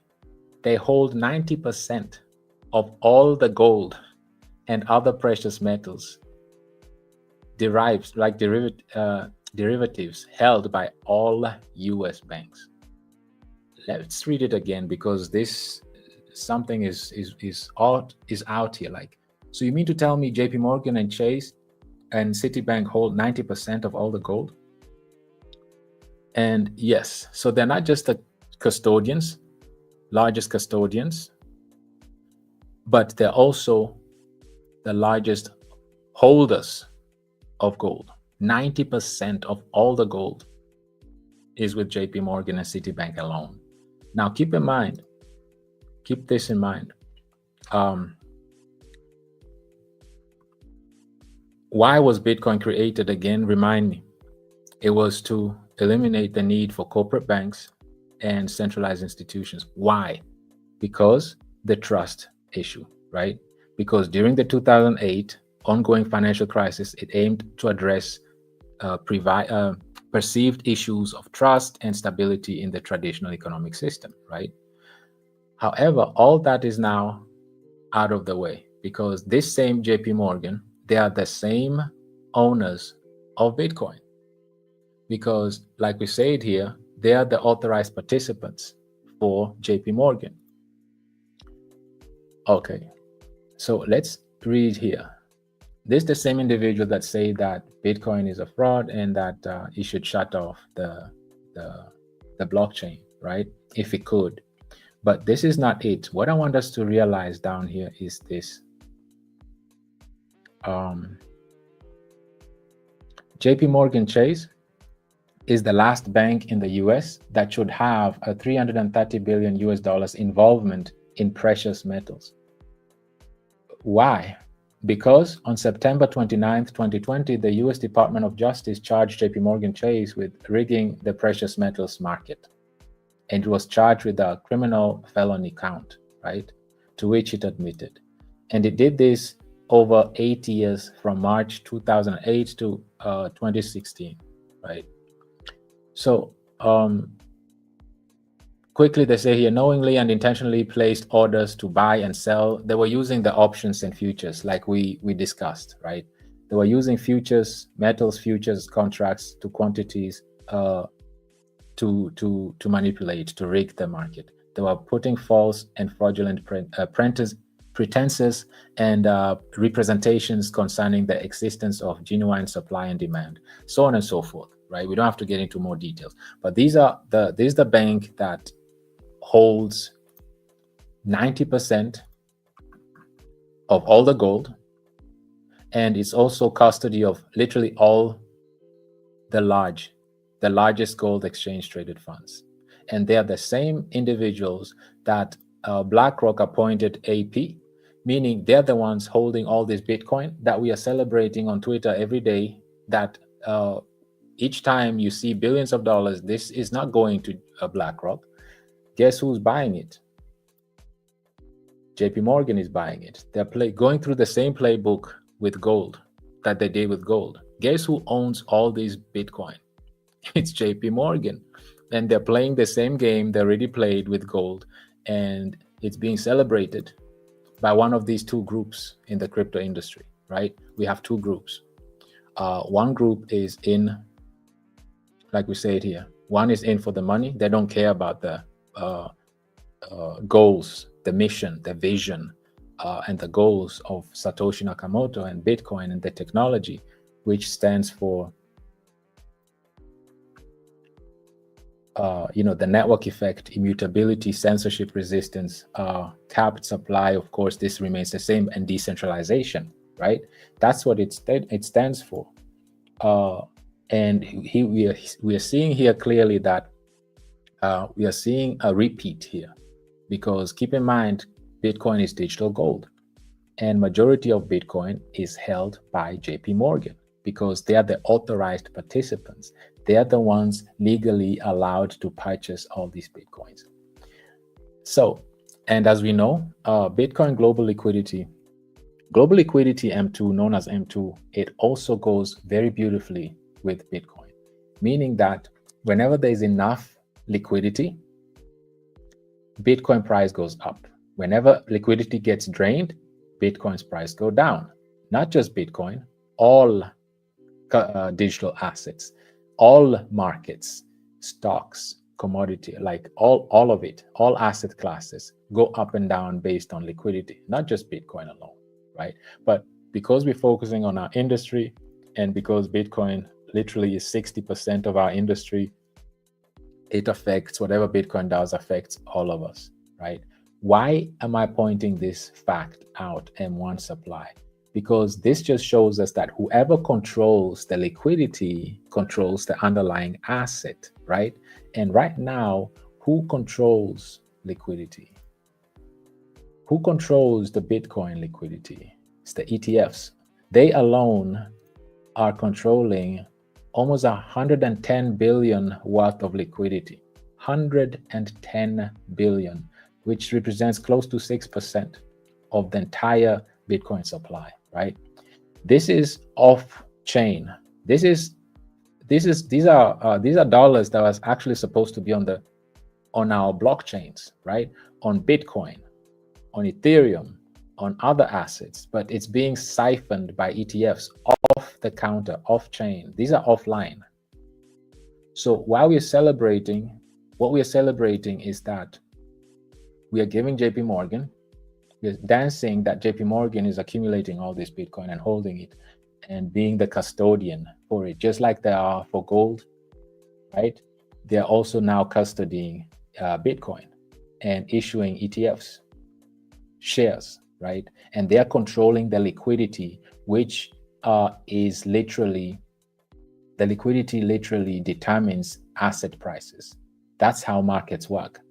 they hold 90% of all the gold and other precious metals derived, like derivatives held by all US banks. Let's read it again, because this something is out here. Like, so you mean to tell me JPMorgan and Chase and Citibank hold 90% of all the gold? And yes, so they're not just the custodians, largest custodians, but they're also the largest holders of gold. 90% of all the gold is with JPMorgan and Citibank alone. Now, keep this in mind. Why was Bitcoin created again? Remind me. It was to eliminate the need for corporate banks and centralized institutions. Why? Because the trust issue, right? Because during the 2008 ongoing financial crisis, it aimed to address perceived issues of trust and stability in the traditional economic system, right? However, all that is now out of the way, because this same JPMorgan, they are the same owners of Bitcoin. Because, like we said here, they are the authorized participants for JPMorgan. Okay, so let's read here. This is the same individual that say that Bitcoin is a fraud and that he should shut off the blockchain, right? If he could. But this is not it. What I want us to realize down here is this. JPMorgan Chase is the last bank in the US that should have a $330 billion US involvement in precious metals. Why? Because on September 29th, 2020, the US Department of Justice charged JPMorgan Chase with rigging the precious metals market. And it was charged with a criminal felony count, right? To which it admitted. And it did this over 8 years, from March 2008 to 2016, right? So quickly, they say here, knowingly and intentionally placed orders to buy and sell. They were using the options and futures, like we discussed, right? They were using futures, metals futures contracts to quantities to manipulate, to rig the market. They were putting false and fraudulent pretenses and representations concerning the existence of genuine supply and demand, so on and so forth, right? We don't have to get into more details, but this is the bank that holds 90% of all the gold, and it's also custody of literally all the largest gold exchange traded funds. And they're the same individuals that BlackRock appointed AP, meaning they're the ones holding all this Bitcoin that we are celebrating on Twitter every day, that each time you see billions of dollars, this is not going to BlackRock. Guess who's buying it? JPMorgan is buying it. They're going through the same playbook with gold that they did with gold. Guess who owns all these Bitcoin? It's JPMorgan. And they're playing the same game they already played with gold. And it's being celebrated by one of these two groups in the crypto industry, right? We have two groups. One group is in, like we say it here, one is in for the money. They don't care about the goals, the mission, the vision, and the goals of Satoshi Nakamoto and Bitcoin and the technology, which stands for the network effect, immutability, censorship resistance, capped supply. Of course, this remains the same, and decentralization, right? That's what it stands for. And we are seeing here clearly that we are seeing a repeat here, because keep in mind, Bitcoin is digital gold, and majority of Bitcoin is held by JPMorgan because they are the authorized participants. They are the ones legally allowed to purchase all these Bitcoins. So, and as we know, Bitcoin global liquidity M2, known as M2, it also goes very beautifully with Bitcoin, meaning that whenever there's enough liquidity, Bitcoin price goes up. Whenever liquidity gets drained, Bitcoin's price go down. Not just Bitcoin, all digital assets, all markets, stocks, commodity, like all of it, all asset classes go up and down based on liquidity, not just Bitcoin alone, right? But because we're focusing on our industry, and because Bitcoin literally is 60% of our industry, it affects whatever Bitcoin does, affects all of us, right? Why am I pointing this fact out, M1 supply? Because this just shows us that whoever controls the liquidity controls the underlying asset, right? And right now, who controls liquidity? Who controls the Bitcoin liquidity? It's the ETFs. They alone are controlling almost 110 billion worth of liquidity. 110 billion, which represents close to 6% of the entire Bitcoin supply, right? This is off-chain. These are dollars that was actually supposed to be on our blockchains, right? On Bitcoin, on Ethereum, on other assets, but it's being siphoned by ETFs off the counter, off-chain. These are offline. So while we're celebrating, what we're celebrating is that we are giving JPMorgan, we're dancing that JPMorgan is accumulating all this Bitcoin and holding it and being the custodian for it, just like they are for gold, right? They're also now custodying Bitcoin and issuing ETFs, shares, right? And they're controlling the liquidity, which is literally, the liquidity literally determines asset prices. That's how markets work.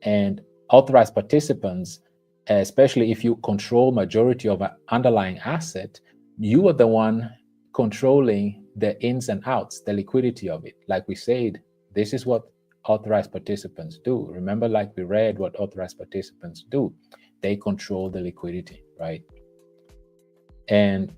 And authorized participants, especially if you control majority of an underlying asset, you are the one controlling the ins and outs, the liquidity of it. Like we said, this is what authorized participants do. Remember, like we read what authorized participants do. They control the liquidity, right? And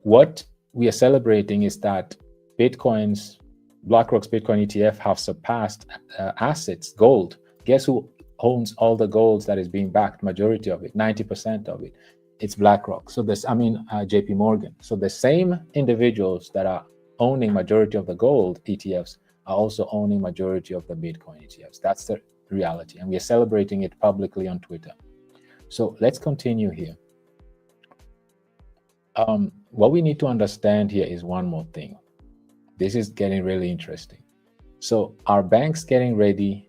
what we are celebrating is that BlackRock's Bitcoin ETF have surpassed assets, gold. Guess who owns all the golds that is being backed? Majority of it, 90% of it. It's BlackRock. So JPMorgan. So the same individuals that are owning majority of the gold ETFs are also owning majority of the Bitcoin ETFs. That's the reality. And we are celebrating it publicly on Twitter. So let's continue here. What we need to understand here is one more thing. This is getting really interesting. So are banks getting ready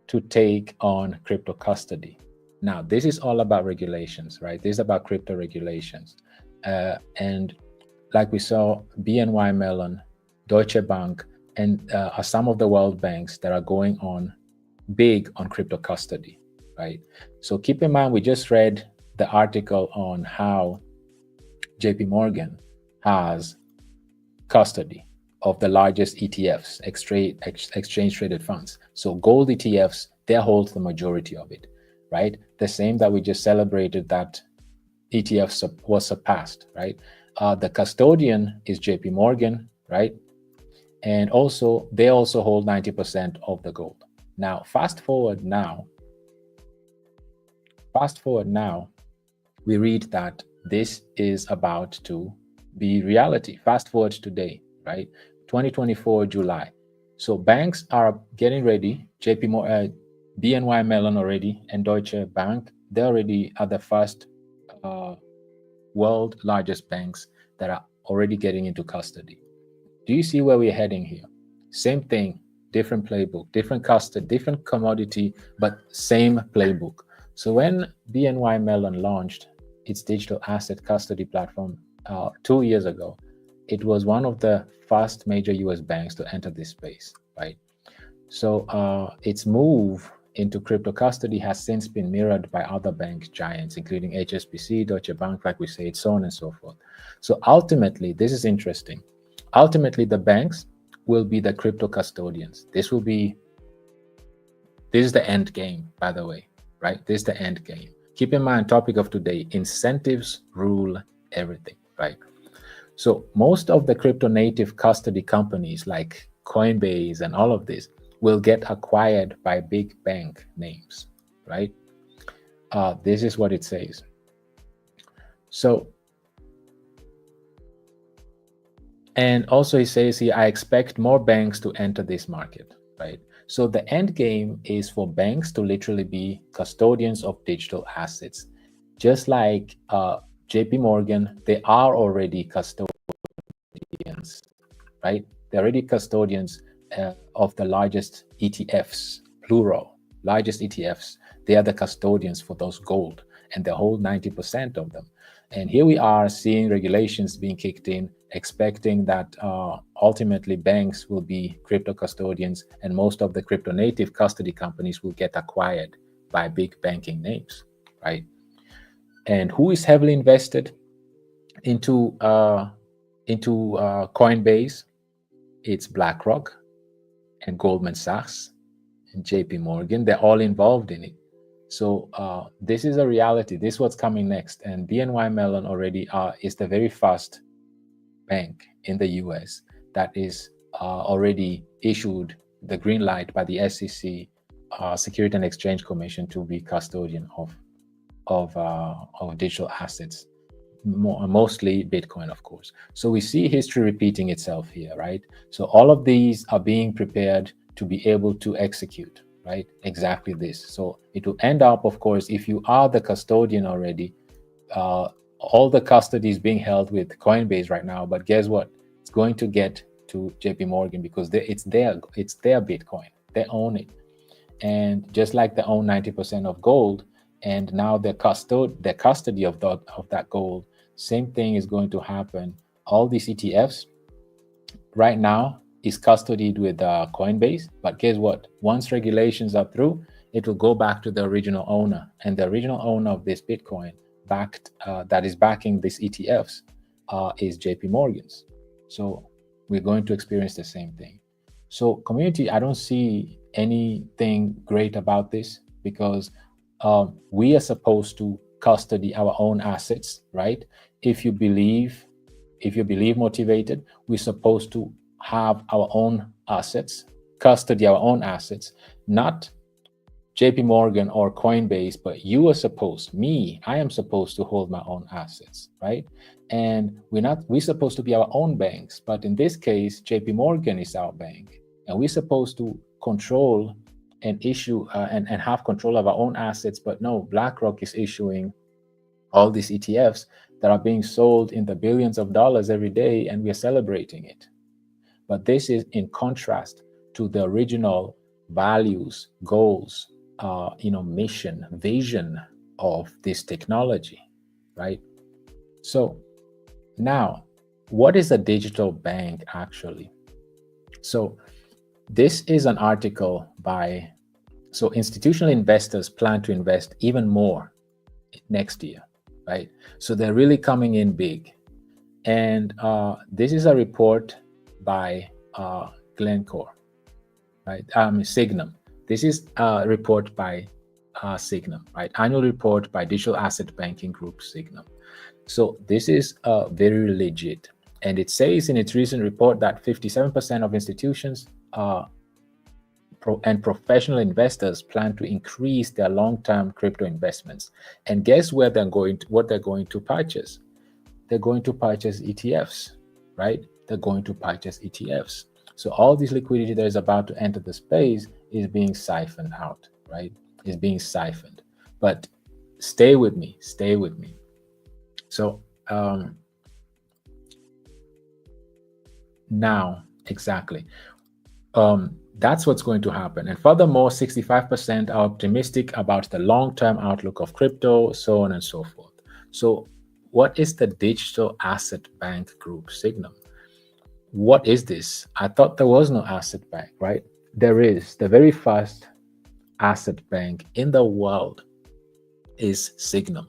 to take on crypto custody? Now, this is all about regulations, right? This is about crypto regulations. And like we saw, BNY Mellon, Deutsche Bank, and are some of the world banks that are going on big on crypto custody, right? So keep in mind, we just read the article on how JPMorgan has custody of the largest ETFs, exchange traded funds. So gold ETFs, they hold the majority of it, right? The same that we just celebrated that ETF was surpassed, right? The custodian is JPMorgan, right? And also, they also hold 90% of the gold. Now, fast forward now, we read that this is about to be reality. Fast forward today, right? 2024 July. So banks are getting ready. BNY Mellon already and Deutsche Bank, they already are the first world largest banks that are already getting into custody. Do you see where we're heading here? Same thing, different playbook, different custody, different commodity, but same playbook. So when BNY Mellon launched its digital asset custody platform 2 years ago, it was one of the first major US banks to enter this space, right? So its move into crypto custody has since been mirrored by other bank giants, including HSBC, Deutsche Bank, like we said, so on and so forth. So ultimately, this is interesting. Ultimately, the banks will be the crypto custodians. This is the end game, by the way, right? This is the end game. Keep in mind, topic of today, incentives rule everything, right? So most of the crypto native custody companies like Coinbase and all of this will get acquired by big bank names, right? This is what it says. So, and also he says here, I expect more banks to enter this market, right? So the end game is for banks to literally be custodians of digital assets. Just like JPMorgan, they are already custodians, right? They're already custodians of the largest ETFs, plural, largest ETFs. They are the custodians for those gold, and they hold 90% of them. And here we are seeing regulations being kicked in, expecting that ultimately banks will be crypto custodians, and most of the crypto native custody companies will get acquired by big banking names, right? And who is heavily invested into Coinbase? It's BlackRock and Goldman Sachs and JPMorgan. They're all involved in it. So this is a reality. This is what's coming next. And BNY Mellon already is the very first bank in the US that is already issued the green light by the SEC, Security and Exchange Commission, to be custodian of digital assets, mostly Bitcoin, of course. So we see history repeating itself here, right? So all of these are being prepared to be able to execute, right? Exactly this. So it will end up, of course, if you are the custodian already, all the custody is being held with Coinbase right now, but guess what? It's going to get to JPMorgan because it's their Bitcoin. They own it. And just like they own 90% of gold, and now the custody of that gold, same thing is going to happen. All these ETFs right now is custodied with Coinbase, but guess what? Once regulations are through, it will go back to the original owner, and the original owner of this Bitcoin that is backing these ETFs is JPMorgan's. So we're going to experience the same thing. So community, I don't see anything great about this because we are supposed to custody our own assets, right? If you believe motivated, we're supposed to have our own assets, custody our own assets, not JPMorgan or Coinbase, but I am supposed to hold my own assets, right? And we're supposed to be our own banks, but in this case, JPMorgan is our bank, and we're supposed to control and issue and have control of our own assets. But no, BlackRock is issuing all these ETFs that are being sold in the billions of dollars every day, and we are celebrating it. But this is in contrast to the original values, goals, mission, vision of this technology, right? So now, what is a digital bank actually? So this is an article so institutional investors plan to invest even more next year, right? So they're really coming in big. And this is a report by Glencore, right? Signum. This is a report by Signum, right? Annual report by Digital Asset Banking Group, Signum. So this is very legit. And it says in its recent report that 57% of institutions and professional investors plan to increase their long-term crypto investments. And guess what they're going to purchase? They're going to purchase ETFs, right? They're going to purchase ETFs. So all this liquidity that is about to enter the space is being siphoned out, right? Is being siphoned. But stay with me. So now, exactly. That's what's going to happen. And furthermore, 65% are optimistic about the long-term outlook of crypto, so on and so forth. So what is the Digital Asset Bank Group, Signum? What is this? I thought there was no asset bank, right? There is. The very first asset bank in the world is Signum.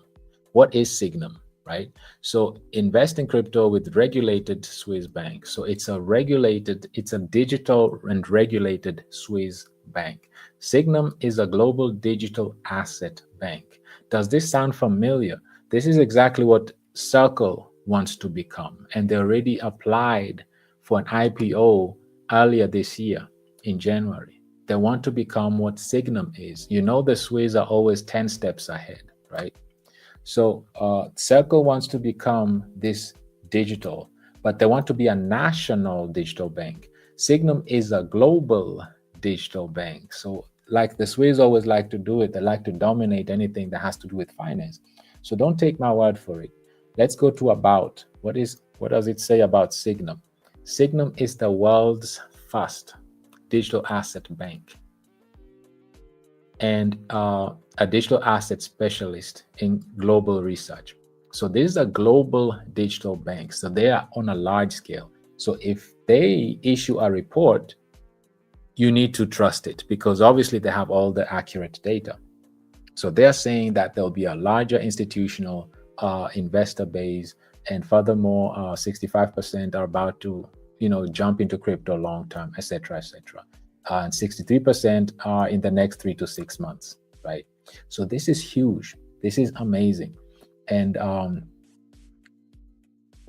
What is Signum, right? So invest in crypto with regulated Swiss bank. So it's a digital and regulated Swiss bank. Signum is a global digital asset bank. Does this sound familiar? This is exactly what Circle wants to become, and they already applied for an IPO earlier this year in January. They want to become what Signum is. You know, the Swiss are always 10 steps ahead, right? So Circle wants to become this digital, but they want to be a national digital bank. Signum is a global digital bank. So like the Swiss always like to do it, they like to dominate anything that has to do with finance. So don't take my word for it. Let's go to about. What does it say about Signum? Signum is the world's first digital asset bank and a digital asset specialist in global research. So this is a global digital bank. So they are on a large scale. So if they issue a report, you need to trust it because obviously they have all the accurate data. So they're saying that there'll be a larger institutional investor base, and furthermore, 65% are about to, jump into crypto long term, etc., etc. And 63% are in the next 3 to 6 months, right? So this is huge. This is amazing. And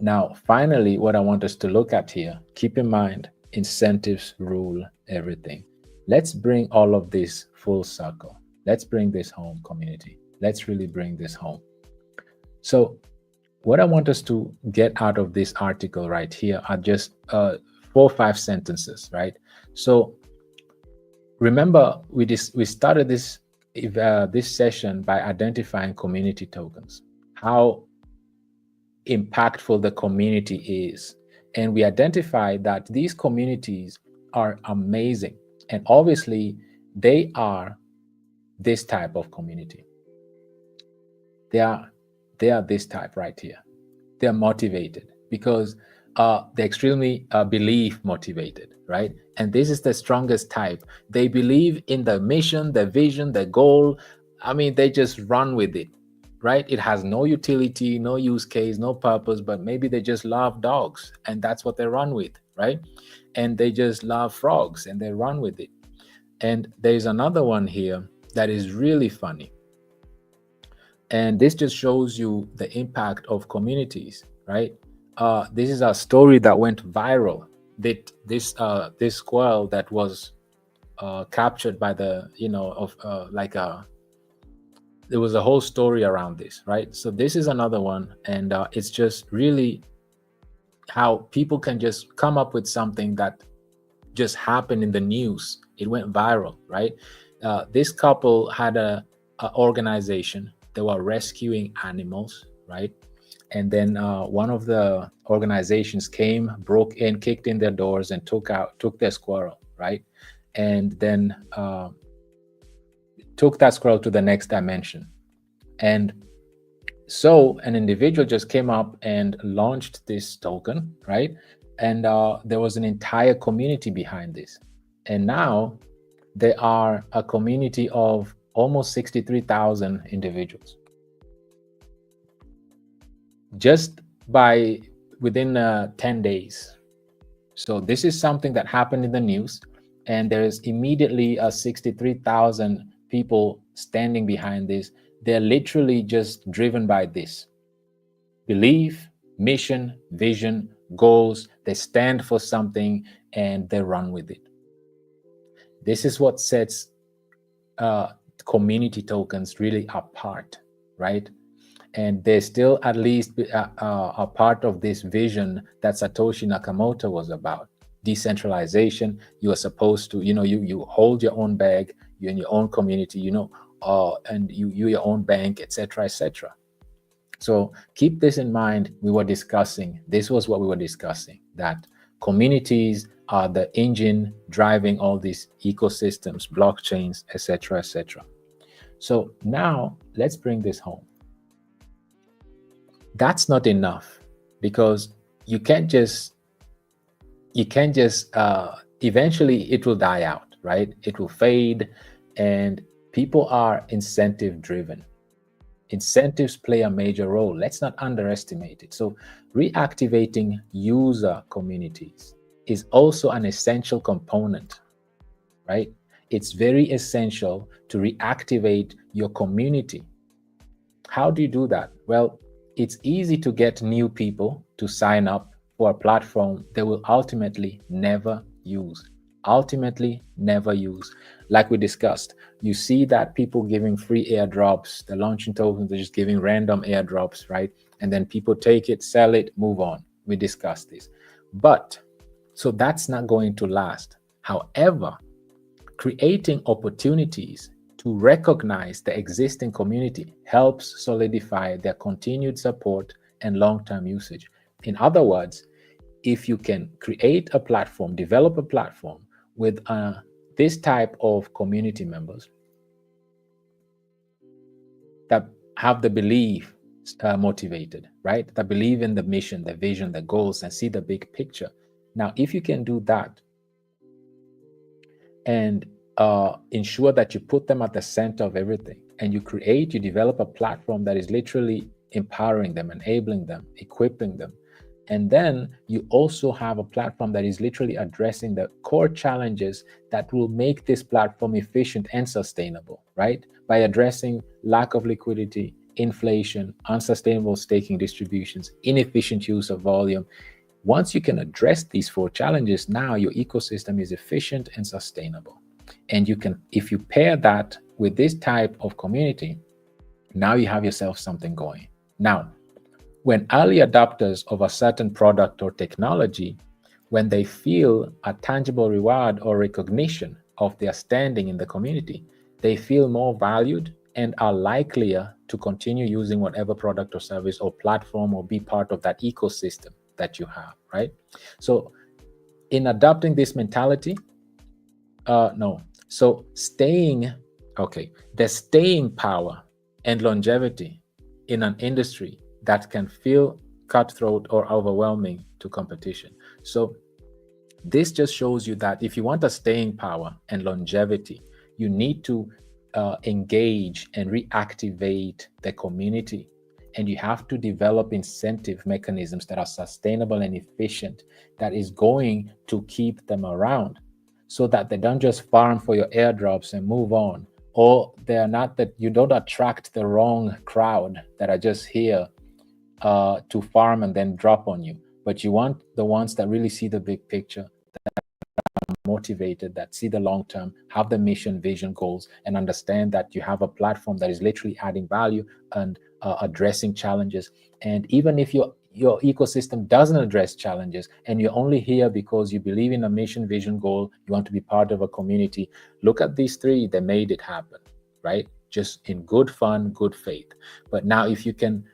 now, finally, what I want us to look at here, keep in mind, incentives rule everything. Let's bring all of this full circle. Let's bring this home, community. Let's really bring this home. So what I want us to get out of this article right here are just 4 or 5 sentences, right? So remember, we started this session by identifying community tokens, how impactful the community is. And we identified that these communities are amazing. And obviously, they are this type of community. They are this type right here. They're motivated because they're extremely belief motivated, right? And this is the strongest type. They believe in the mission, the vision, the goal. I mean, they just run with it, right? It has no utility, no use case, no purpose, but maybe they just love dogs and that's what they run with, right? And they just love frogs and they run with it. And there's another one here that is really funny. And this just shows you the impact of communities, right? This is a story that went viral. This squirrel that was captured by the, there was a whole story around this, right? So this is another one, and it's just really how people can just come up with something that just happened in the news. It went viral, right? This couple had a organization. They were rescuing animals, right? And then one of the organizations came, broke in, kicked in their doors, and took their squirrel, right? And then took that squirrel to the next dimension. And so an individual just came up and launched this token, right? And there was an entire community behind this. And now they are a community of almost 63,000 individuals. Just by within 10 days. So this is something that happened in the news, and there is immediately 63,000 people standing behind this. They're literally just driven by this belief, mission, vision, goals. They stand for something and they run with it. This is what sets community tokens really apart, right? And they're still at least a part of this vision that Satoshi Nakamoto was about. Decentralization. You are supposed to, you hold your own bag, you're in your own community, and you your own bank, etc., etc. So keep this in mind. This was what we were discussing, that communities are the engine driving all these ecosystems, blockchains, etc., etc. So now let's bring this home. That's not enough, because you can't just eventually it will die out, right? It will fade, and People are incentive driven. Incentives play a major role. Let's not underestimate it. So reactivating user communities is also an essential component, right? It's very essential to reactivate your community. How do you do that? Well, it's easy to get new people to sign up for a platform they will ultimately never use. Like we discussed, you see that people giving free airdrops, the launching tokens, they're just giving random airdrops, right? And then people take it, sell it, move on. We discussed this. But so that's not going to last. However, creating opportunities to recognize the existing community helps solidify their continued support and long-term usage. In other words, if you can create a platform, develop a platform with this type of community members that have the belief motivated, right? That believe in the mission, the vision, the goals, and see the big picture. Now, if you can do that and ensure that you put them at the center of everything, and you develop a platform that is literally empowering them, enabling them, equipping them, and then you also have a platform that is literally addressing the core challenges that will make this platform efficient and sustainable, right? By addressing lack of liquidity, inflation, unsustainable staking distributions, inefficient use of volume. Once you can address these 4 challenges, now your ecosystem is efficient and sustainable. And you can, if you pair that with this type of community, now you have yourself something going. Now, when early adopters of a certain product or technology, when they feel a tangible reward or recognition of their standing in the community, they feel more valued and are likelier to continue using whatever product or service or platform or be part of that ecosystem that you have, right? So in adopting this mentality, the staying power and longevity in an industry that can feel cutthroat or overwhelming to competition. So this just shows you that if you want a staying power and longevity, you need to engage and reactivate the community. And you have to develop incentive mechanisms that are sustainable and efficient, that is going to keep them around so that they don't just farm for your airdrops and move on, or they're not, that you don't attract the wrong crowd that are just here to farm and then drop on you. But you want the ones that really see the big picture, that are motivated, that see the long term, have the mission, vision, goals, and understand that you have a platform that is literally adding value and addressing challenges. And even if your ecosystem doesn't address challenges and you're only here because you believe in a mission, vision, goal, you want to be part of a community, look at these 3, they made it happen, right? Just in good fun, good faith. But now if you can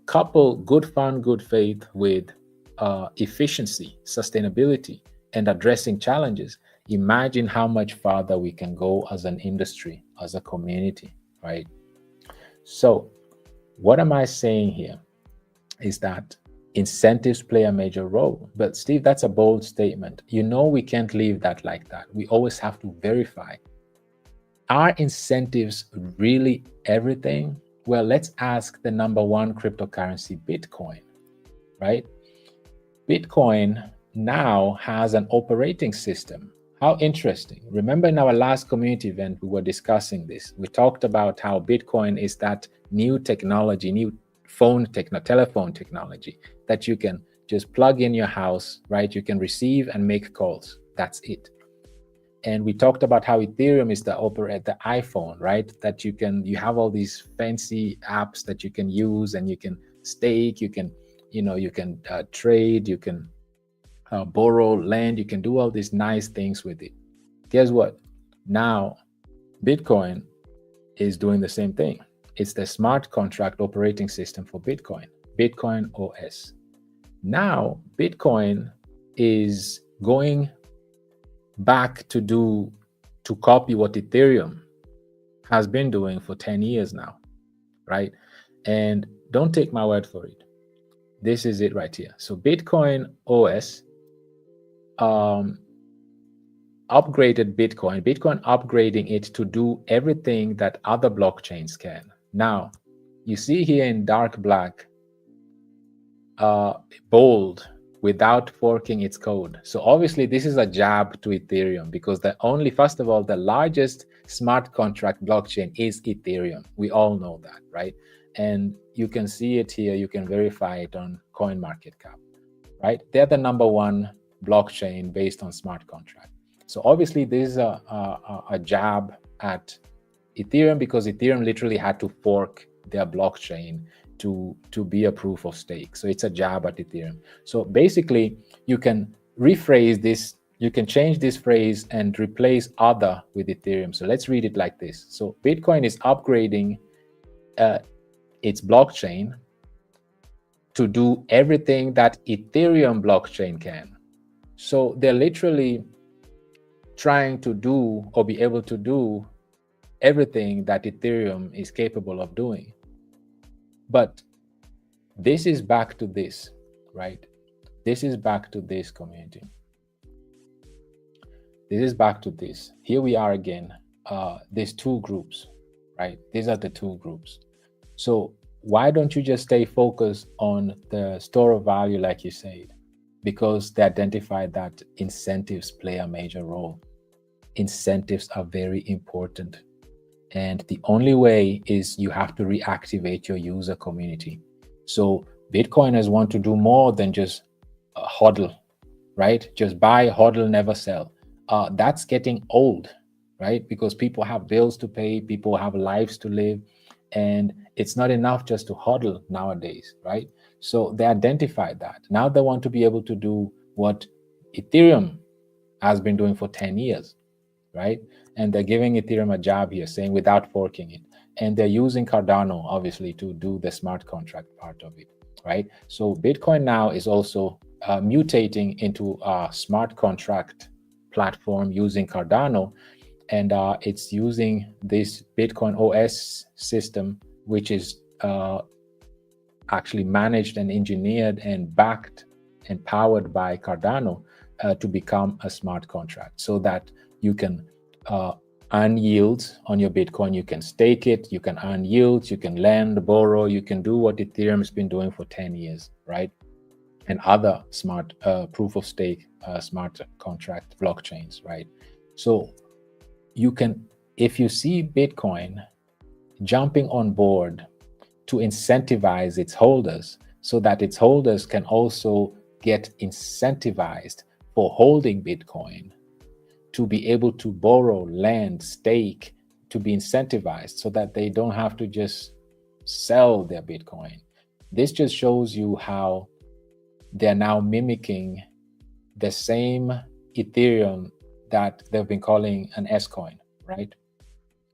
couple good fun, good faith with efficiency, sustainability, and addressing challenges, imagine how much farther we can go as an industry, as a community, right? So what am I saying here is that incentives play a major role. But Steve, that's a bold statement. We can't leave that like that. We always have to verify. Are incentives really everything? Well, let's ask the number 1 cryptocurrency, Bitcoin, right? Bitcoin now has an operating system. How interesting. Remember in our last community event, we were discussing this. We talked about how Bitcoin is that new technology, new telephone technology that you can just plug in your house, right? You can receive and make calls. That's it. And we talked about how Ethereum is the iPhone, right? That you have all these fancy apps that you can use, and you can stake, you can trade, you can borrow land, you can do all these nice things with it. Guess what? Now, Bitcoin is doing the same thing. It's the smart contract operating system for Bitcoin, Bitcoin OS. Now, Bitcoin is going back to copy what Ethereum has been doing for 10 years now, right? And don't take my word for it. This is it right here. So Bitcoin OS upgraded Bitcoin upgrading it to do everything that other blockchains can. Now, you see here in dark black, bold, without forking its code. So obviously this is a jab to Ethereum, because first of all, the largest smart contract blockchain is Ethereum. We all know that, right? And you can see it here, you can verify it on CoinMarketCap, right? They're the number one blockchain based on smart contract. So obviously this is a jab at Ethereum, because Ethereum literally had to fork their blockchain to be a proof of stake. So it's a jab at Ethereum. So basically, you can rephrase this, you can change this phrase and replace other with Ethereum. So let's read it like this. So Bitcoin is upgrading its blockchain to do everything that Ethereum blockchain can. So they're literally trying to do or be able to do everything that Ethereum is capable of doing. But this is back to this, right? This is back to this, community. This is back to this. Here we are again. There's two groups, right? These are the two groups. So why don't you just stay focused on the store of value, like you said? Because they identified that incentives play a major role. Incentives are very important. And the only way is you have to reactivate your user community. So Bitcoiners want to do more than just hodl, right? Just buy, hodl, never sell. That's getting old, right? Because people have bills to pay, people have lives to live, and it's not enough just to hodl nowadays, right? So they identified that. Now they want to be able to do what Ethereum has been doing for 10 years, right? And they're giving Ethereum a jab here, saying without forking it. And they're using Cardano, obviously, to do the smart contract part of it, right? So Bitcoin now is also mutating into a smart contract platform using Cardano. And it's using this Bitcoin OS system, which is actually managed and engineered and backed and powered by Cardano to become a smart contract, so that you can earn yields on your Bitcoin. You can stake it, you can earn yields, you can lend, borrow, you can do what Ethereum has been doing for 10 years, right? And other smart proof of stake smart contract blockchains, right? So you can, if you see Bitcoin jumping on board to incentivize its holders, so that its holders can also get incentivized for holding Bitcoin, to be able to borrow, lend, stake, to be incentivized, so that they don't have to just sell their Bitcoin. This just shows you how they're now mimicking the same Ethereum that they've been calling an S-coin, right?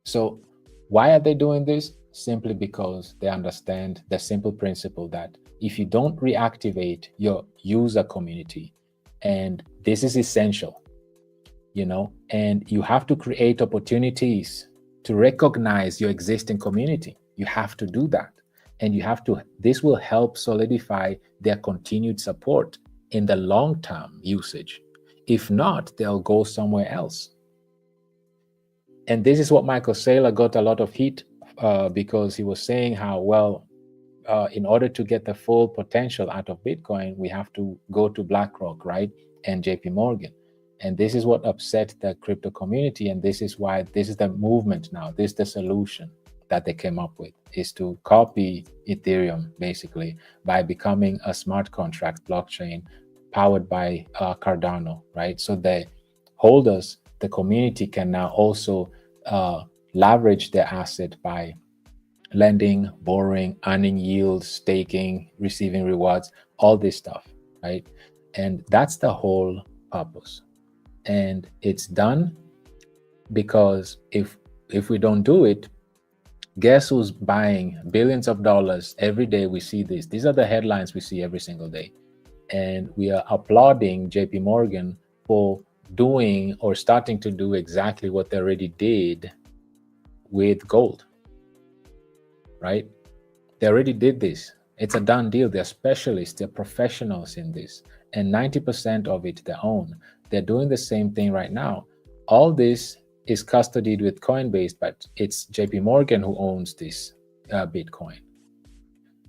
So why are they doing this? Simply because they understand the simple principle that if you don't reactivate your user community, and this is essential, you know, and you have to create opportunities to recognize your existing community. You have to do that. And you have to, this will help solidify their continued support in the long-term usage. If not, they'll go somewhere else. And this is what Michael Saylor got a lot of heat because he was saying how, well, in order to get the full potential out of Bitcoin, we have to go to BlackRock, right? And JPMorgan. And this is what upset the crypto community. And this is why this is the movement now. This is the solution that they came up with, is to copy Ethereum, basically, by becoming a smart contract blockchain powered by Cardano, right? So the holders, the community, can now also leverage their asset by lending, borrowing, earning yields, staking, receiving rewards, all this stuff, right? And that's the whole purpose. And it's done because if we don't do it, guess who's buying billions of dollars every day? We see this. These are the headlines we see every single day. And we are applauding JPMorgan for doing or starting to do exactly what they already did with gold, right? They already did this. It's a done deal. They're specialists, they're professionals in this. And 90% of it they own. They're doing the same thing right now. all this is custodied with Coinbase, but it's JPMorgan who owns this Bitcoin.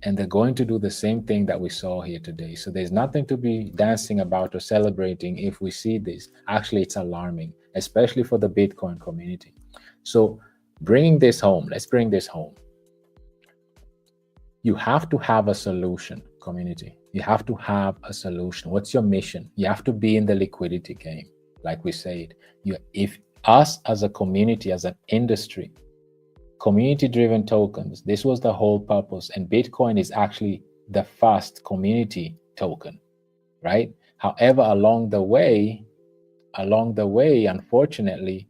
And they're going to do the same thing that we saw here today. So there's nothing to be dancing about or celebrating if we see this. Actually, it's alarming, especially for the Bitcoin community. So bringing this home, let's bring this home. You have to have a solution, community. You have to have a solution. What's your mission? You have to be in the liquidity game. Like we said, if us as a community, as an industry, community-driven tokens, this was the whole purpose. And Bitcoin is actually the first community token, right? However, along the way, unfortunately,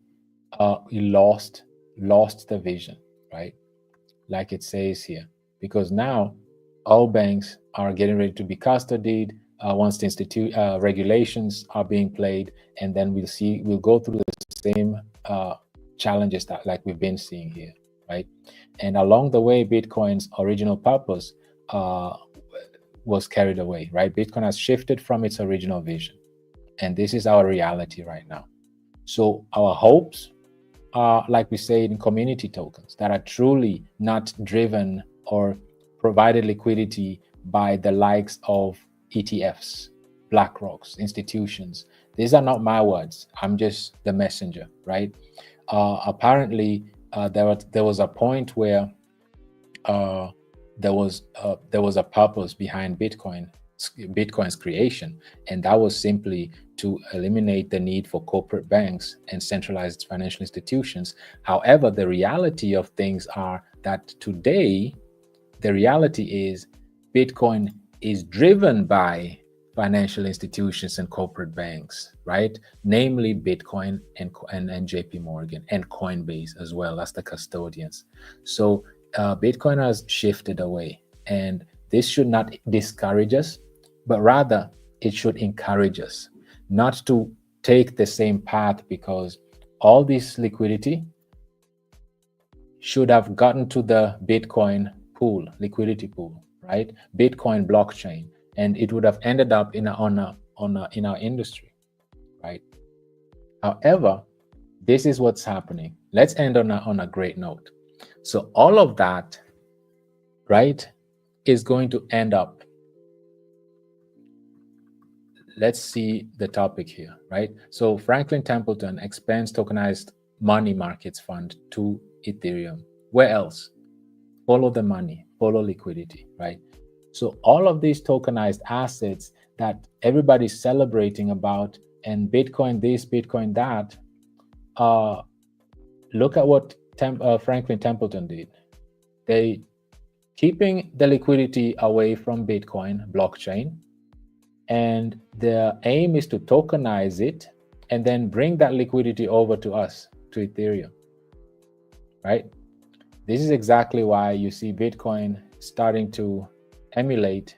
we lost the vision, right? Like it says here, because now all banks are getting ready to be custodied once the regulations are being played, and then we'll go through the same challenges that like we've been seeing here, right? And along the way, Bitcoin's original purpose was carried away, right? Bitcoin has shifted from its original vision, and this is our reality right now. So our hopes are, like we say, in community tokens that are truly not driven or provided liquidity by the likes of ETFs, BlackRocks, institutions. These are not my words. I'm just the messenger, right? Apparently, there was a point where there was a purpose behind Bitcoin's creation, and that was simply to eliminate the need for corporate banks and centralized financial institutions. However, the reality of things are that today, the reality is Bitcoin is driven by financial institutions and corporate banks, right? Namely Bitcoin and JPMorgan and Coinbase as well as the custodians. So Bitcoin has shifted away, and this should not discourage us, but rather it should encourage us not to take the same path, because all this liquidity should have gotten to the Bitcoin pool, liquidity pool, right? Bitcoin blockchain, and it would have ended up in our industry, right? However, this is what's happening. Let's end on a great note. So all of that, right, is going to end up. Let's see the topic here, right? So Franklin Templeton expands tokenized money markets fund to Ethereum. Where else? Follow the money, follow liquidity, right? So all of these tokenized assets that everybody's celebrating about, and Bitcoin this, Bitcoin that, look at what Franklin Templeton did. They keeping the liquidity away from Bitcoin blockchain, and the aim is to tokenize it and then bring that liquidity over to us, to Ethereum, right? This is exactly why you see Bitcoin starting to emulate,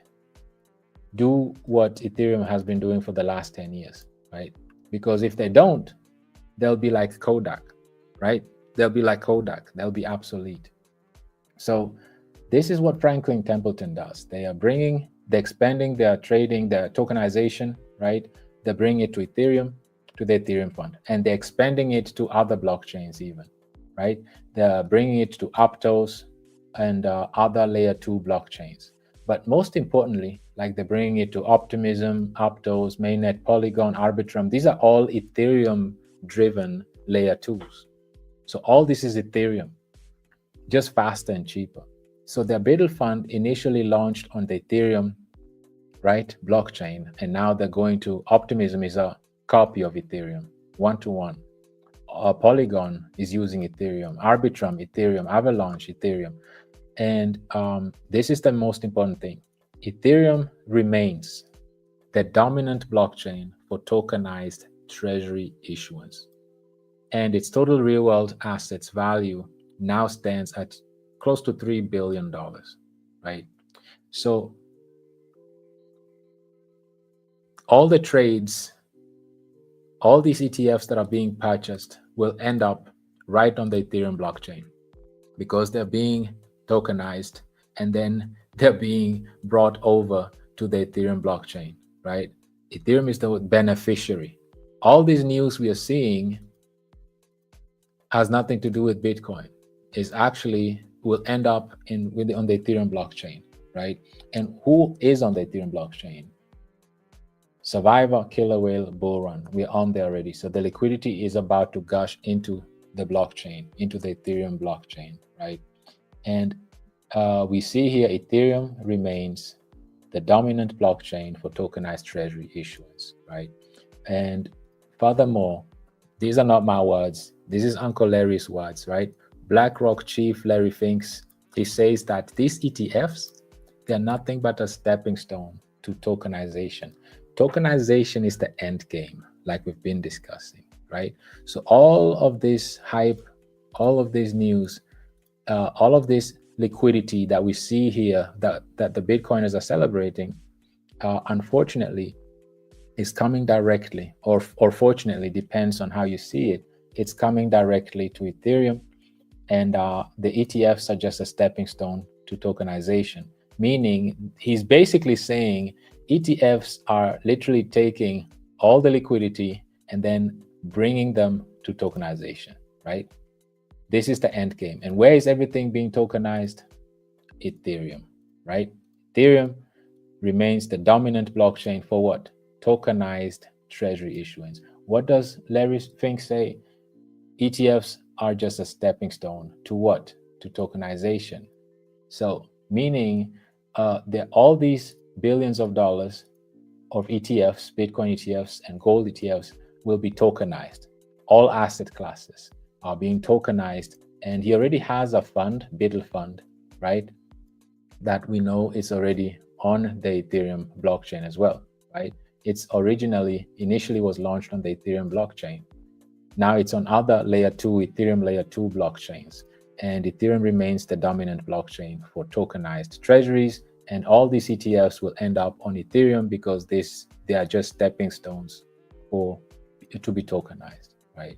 do what Ethereum has been doing for the last 10 years, right? Because if they don't, they'll be like Kodak, right? They'll be like Kodak, they'll be obsolete. So this is what Franklin Templeton does. They're expanding their trading, their tokenization, right? They're bringing it to Ethereum, to the Ethereum fund, and they're expanding it to other blockchains even, right? They're bringing it to Aptos and other layer 2 blockchains. But most importantly, like they're bringing it to Optimism, Aptos, Mainnet, Polygon, Arbitrum. These are all Ethereum-driven layer 2s. So all this is Ethereum, just faster and cheaper. So their Beetle fund initially launched on the Ethereum, right, blockchain, and now they're going to Optimism is a copy of Ethereum, one-to-one. Polygon is using Ethereum, Arbitrum, Ethereum, Avalanche, Ethereum. And this is the most important thing. Ethereum remains the dominant blockchain for tokenized treasury issuance. And its total real-world assets value now stands at close to $3 billion, right? So all the trades, all these ETFs that are being purchased will end up right on the Ethereum blockchain, because they're being tokenized and then they're being brought over to the Ethereum blockchain, right? Ethereum is the beneficiary. All these news we are seeing has nothing to do with Bitcoin. It's actually will end up on the Ethereum blockchain, right? And who is on the Ethereum blockchain? Survivor, Killer Whale, Bullrun. We're on there already. So the liquidity is about to gush into the blockchain, into the Ethereum blockchain, right? And we see here Ethereum remains the dominant blockchain for tokenized treasury issuance, right? And furthermore, these are not my words. This is Uncle Larry's words, right? BlackRock chief Larry Finks, he says that these ETFs, they're nothing but a stepping stone to tokenization. Tokenization is the end game, like we've been discussing, right? So all of this hype, all of this news, all of this liquidity that we see here that the Bitcoiners are celebrating, unfortunately, is coming directly, or fortunately, depends on how you see it. It's coming directly to Ethereum, and the ETFs are just a stepping stone to tokenization. Meaning, he's basically saying ETFs are literally taking all the liquidity and then bringing them to tokenization, right? This is the end game. And where is everything being tokenized? Ethereum, right? Ethereum remains the dominant blockchain for what? Tokenized treasury issuance. What does Larry Fink say? ETFs are just a stepping stone to what? To tokenization. So meaning all these billions of dollars of ETFs, Bitcoin ETFs and gold ETFs will be tokenized. All asset classes are being tokenized. And he already has a fund, Biddle Fund, right? That we know is already on the Ethereum blockchain as well, right? It's initially was launched on the Ethereum blockchain. Now it's on other layer 2, Ethereum layer 2 blockchains. And Ethereum remains the dominant blockchain for tokenized treasuries. And all these ETFs will end up on Ethereum because they are just stepping stones to be tokenized, right?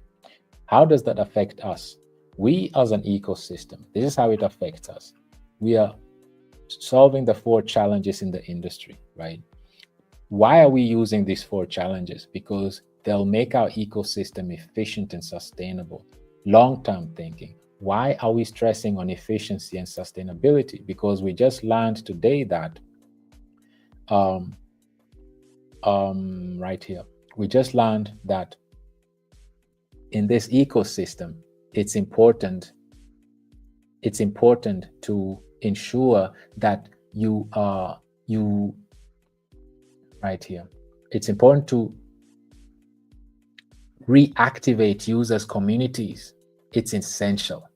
How does that affect us? We as an ecosystem, this is how it affects us. We are solving the 4 challenges in the industry, right? Why are we using these 4 challenges? Because they'll make our ecosystem efficient and sustainable. Long-term thinking. Why are we stressing on efficiency and sustainability? Because we just learned today that, right here, we just learned that in this ecosystem, it's important to ensure that right here, it's important to reactivate users' communities. It's essential.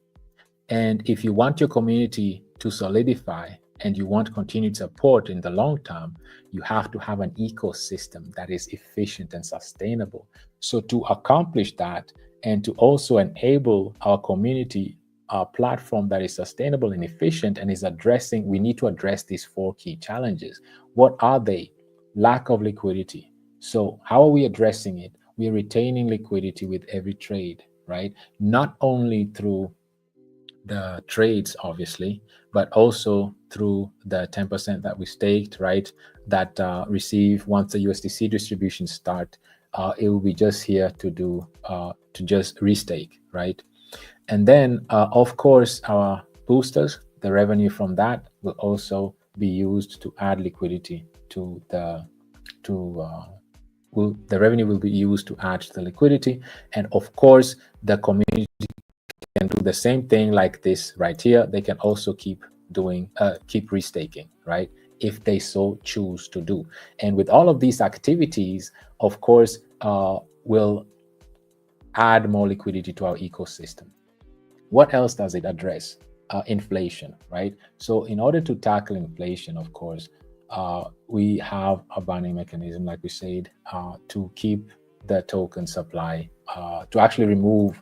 And if you want your community to solidify and you want continued support in the long term, you have to have an ecosystem that is efficient and sustainable. So to accomplish that and to also enable our community, a platform that is sustainable and efficient and we need to address these 4 key challenges. What are they? Lack of liquidity. So how are we addressing it? We are retaining liquidity with every trade, right? Not only through the trades, obviously, but also through the 10% that we staked, right? That receive once the USDC distributions start, it will be just here to just restake, right? And then, of course, our boosters, the revenue from that will also be used to add liquidity to the revenue will be used to add to the liquidity. And of course, the community can do the same thing like this right here. They can also keep restaking, right? If they so choose to do. And with all of these activities, of course, will add more liquidity to our ecosystem. What else does it address? Inflation, right? So in order to tackle inflation, of course, we have a banning mechanism, like we said, to keep the token supply, to actually remove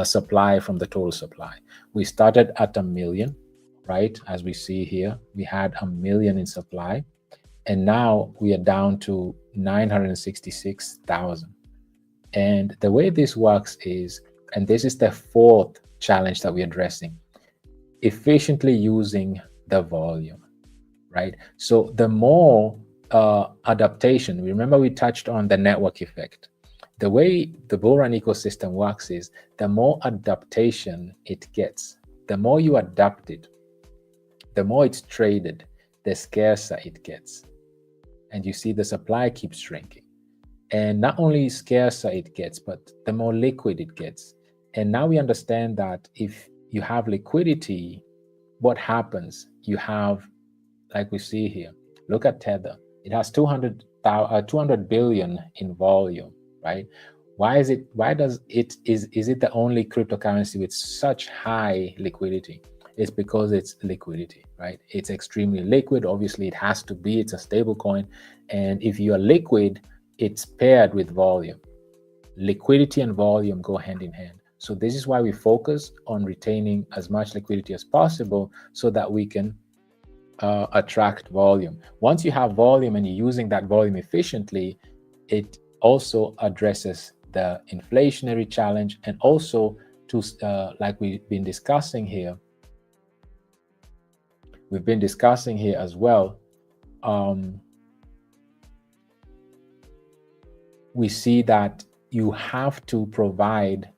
supply from the total supply. We started at 1 million, right? As we see here, we had 1 million in supply, and now we are down to 966,000. And the way this works is, and this is the 4th challenge that we're addressing, efficiently using the volume, right? So the more adaptation, remember we touched on the network effect. The way the Bullrun ecosystem works is the more adaptation it gets, the more you adapt it, the more it's traded, the scarcer it gets. And you see the supply keeps shrinking. And not only scarcer it gets, but the more liquid it gets. And now we understand that if you have liquidity, what happens? You have, like we see here, look at Tether. It has 200 billion in volume, right? Why is it? Why does it? Is it the only cryptocurrency with such high liquidity? It's because it's liquidity, right? It's extremely liquid. Obviously, it has to be. It's a stable coin, and if you are liquid, it's paired with volume. Liquidity and volume go hand in hand. So this is why we focus on retaining as much liquidity as possible so that we can attract volume. Once you have volume and you're using that volume efficiently, it also addresses the inflationary challenge, and also to like we've been discussing here as well, we see that you have to provide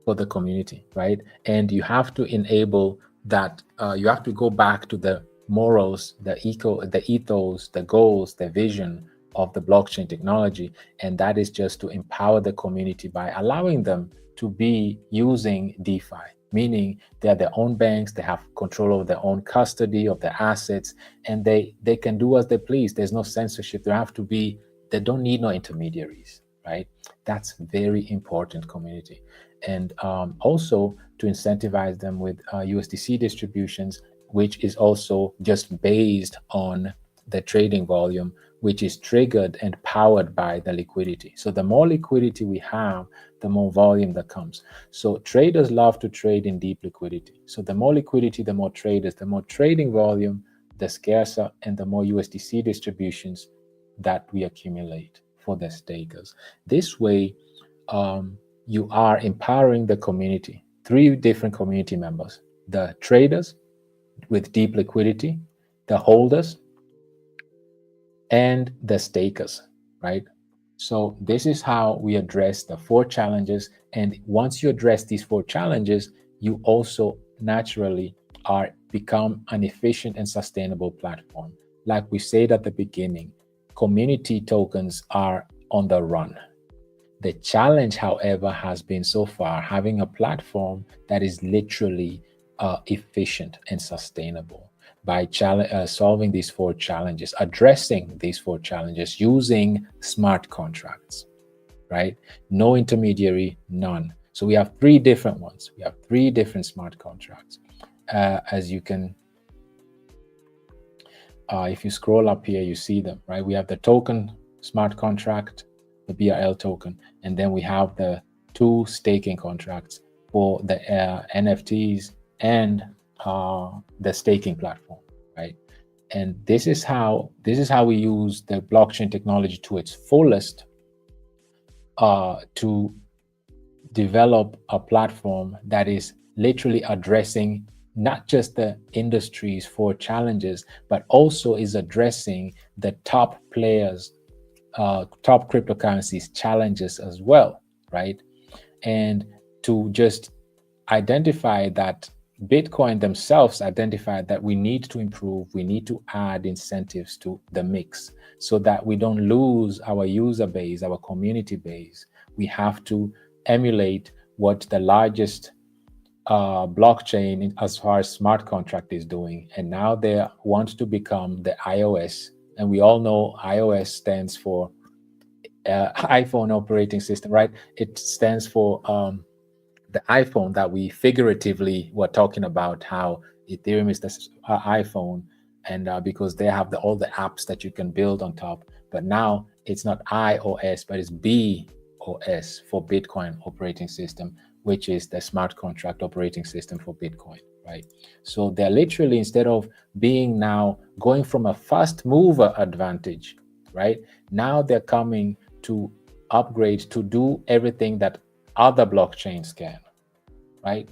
for the community, right? And you have to enable that. You have to go back to the morals, the ethos, the goals, the vision of the blockchain technology, and that is just to empower the community by allowing them to be using DeFi, meaning they are their own banks, they have control over their own custody of their assets, and they can do as they please. There's no censorship. They don't need no intermediaries, right? That's very important, community. And also to incentivize them with USDC distributions, which is also just based on the trading volume, which is triggered and powered by the liquidity. So the more liquidity we have, the more volume that comes. So traders love to trade in deep liquidity. So the more liquidity, the more traders, the more trading volume, the scarcer, and the more USDC distributions that we accumulate for the stakers. This way, you are empowering the community, 3 different community members: the traders with deep liquidity, the holders, and the stakers, right? So this is how we address the 4 challenges. And once you address these 4 challenges, you also naturally become an efficient and sustainable platform. Like we said at the beginning, community tokens are on the run. The challenge, however, has been so far having a platform that is literally efficient and sustainable by solving these 4 challenges, addressing these 4 challenges using smart contracts, right? No intermediary, none. So we have 3 different ones. We have 3 different smart contracts. As you can, if you scroll up here, you see them, right? We have the token smart contract, the BRL token, and then we have the 2 staking contracts for the NFTs and the staking platform, right? And this is how we use the blockchain technology to its fullest to develop a platform that is literally addressing not just the industry's 4 challenges, but also is addressing the top players, top cryptocurrencies challenges as well, right? And to just identify that Bitcoin themselves identified that we need to improve, we need to add incentives to the mix so that we don't lose our user base, our community base. We have to emulate what the largest blockchain as far as smart contract is doing. And now they want to become the iOS. And we all know iOS stands for iPhone operating system, right? It stands for the iPhone that we figuratively were talking about, how Ethereum is the iPhone, and because they have all the apps that you can build on top. But now it's not iOS, but it's BOS for Bitcoin operating system, which is the smart contract operating system for Bitcoin, right? So they're literally, instead of being now going from a fast mover advantage, right? Now they're coming to upgrade to do everything that other blockchains can, right?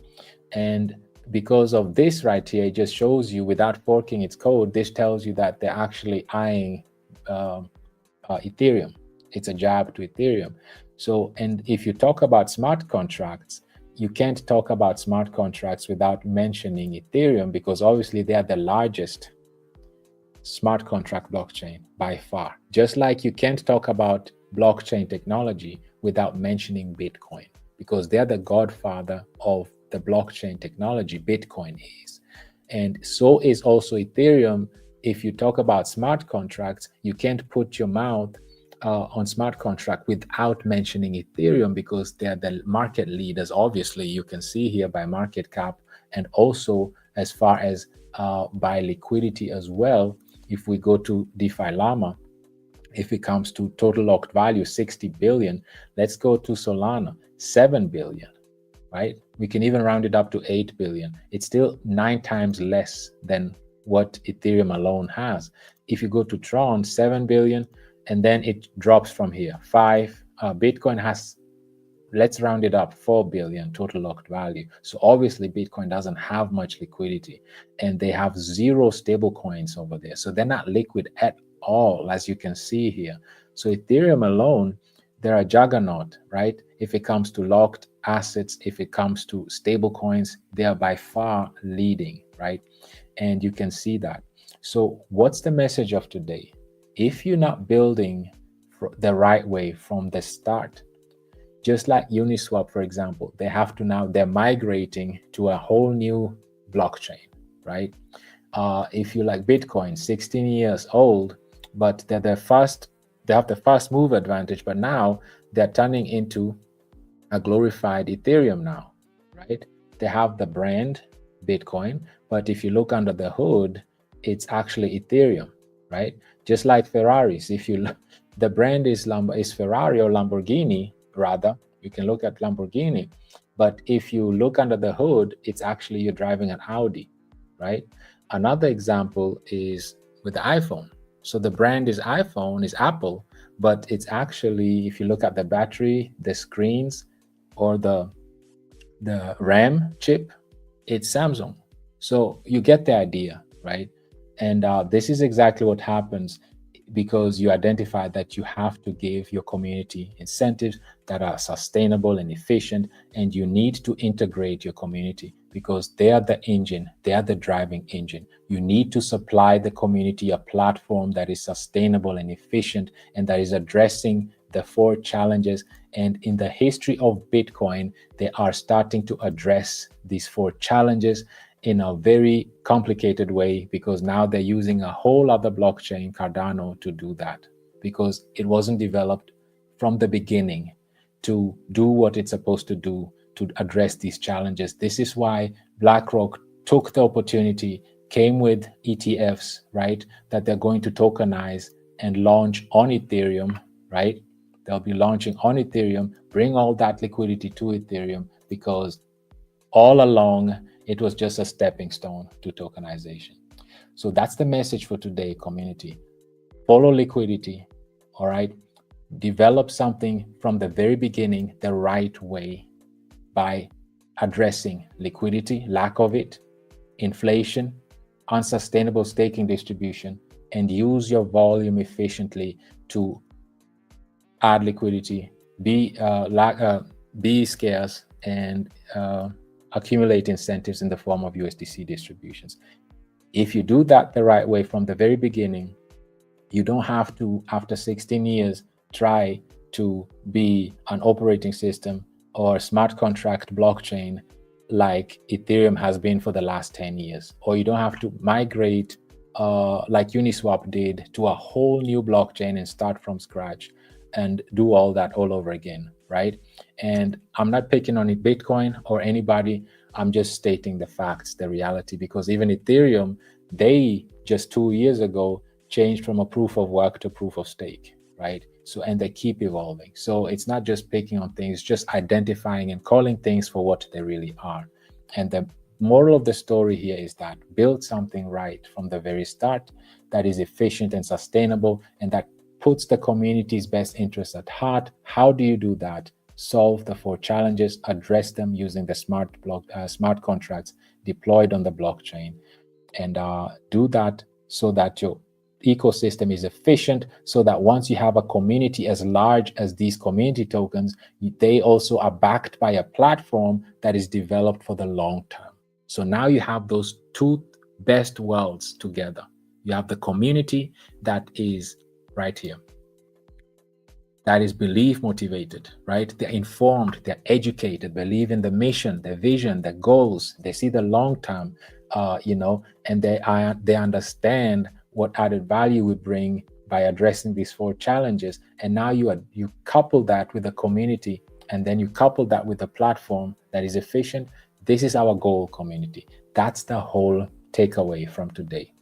And because of this right here, it just shows you, without forking its code, this tells you that they're actually eyeing Ethereum. It's a jab to Ethereum. So, and if you talk about smart contracts, you can't talk about smart contracts without mentioning Ethereum, because obviously they are the largest smart contract blockchain by far. Just like you can't talk about blockchain technology without mentioning Bitcoin, because they're the godfather of the blockchain technology. Bitcoin is. And so is also Ethereum. If you talk about smart contracts, you can't put your mouth on smart contract without mentioning Ethereum, because they're the market leaders. Obviously, you can see here by market cap, and also as far as by liquidity as well. If we go to DeFi Llama, if it comes to total locked value, 60 billion, let's go to Solana, 7 billion, right? We can even round it up to 8 billion. It's still 9 times less than what Ethereum alone has. If you go to Tron, 7 billion, and then it drops from here, 5. Bitcoin has, let's round it up, 4 billion total locked value. So obviously Bitcoin doesn't have much liquidity, and they have 0 stable coins over there. So they're not liquid at all, as you can see here. So Ethereum alone, they're a juggernaut, right? If it comes to locked assets, if it comes to stable coins, they are by far leading, right? And you can see that. So what's the message of today? If you're not building the right way from the start, just like Uniswap, for example, they have to now, they're migrating to a whole new blockchain, right? If you like Bitcoin, 16 years old, but they have the fast move advantage, but now they're turning into a glorified Ethereum now, right? They have the brand Bitcoin, but if you look under the hood, it's actually Ethereum, right? Just like Ferraris, if you the brand is Ferrari or Lamborghini, rather, you can look at Lamborghini, but if you look under the hood, it's actually you're driving an Audi, right? Another example is with the iPhone. So the brand is iPhone, is Apple, but it's actually, if you look at the battery, the screens, or the RAM chip, it's Samsung. So you get the idea, right? And this is exactly what happens, because you identify that you have to give your community incentives that are sustainable and efficient, and you need to integrate your community, because they are the engine, they are the driving engine. You need to supply the community a platform that is sustainable and efficient, and that is addressing the 4 challenges. And in the history of Bitcoin, they are starting to address these 4 challenges in a very complicated way, because now they're using a whole other blockchain, Cardano, to do that, because it wasn't developed from the beginning to do what it's supposed to do to address these challenges. This is why BlackRock took the opportunity, came with ETFs, right, that they're going to tokenize and launch on Ethereum, right? They'll be launching on Ethereum, bring all that liquidity to Ethereum, because all along, it was just a stepping stone to tokenization. So that's the message for today, community. Follow liquidity, all right? Develop something from the very beginning the right way by addressing liquidity, lack of it, inflation, unsustainable staking distribution, and use your volume efficiently to add liquidity, be scarce, and accumulate incentives in the form of USDC distributions. If you do that the right way from the very beginning, you don't have to, after 16 years, try to be an operating system or smart contract blockchain like Ethereum has been for the last 10 years. Or you don't have to migrate like Uniswap did to a whole new blockchain and start from scratch and do all that all over again, right? And I'm not picking on Bitcoin or anybody. I'm just stating the facts, the reality, because even Ethereum, they just 2 years ago changed from a proof of work to proof of stake, right? So, and they keep evolving. So it's not just picking on things, just identifying and calling things for what they really are. And the moral of the story here is that build something right from the very start that is efficient and sustainable, and that puts the community's best interests at heart. How do you do that? Solve the 4 challenges, address them using the smart contracts deployed on the blockchain, and do that so that your ecosystem is efficient, so that once you have a community as large as these community tokens, they also are backed by a platform that is developed for the long term. So now you have those two best worlds together. You have the community that is right here, that is belief motivated, right? They're informed, they're educated, believe in the mission, the vision, the goals. They see the long term, and they understand what added value we bring by addressing these 4 challenges. And now you couple that with the community, and then you couple that with a platform that is efficient. This is our goal, community. That's the whole takeaway from today.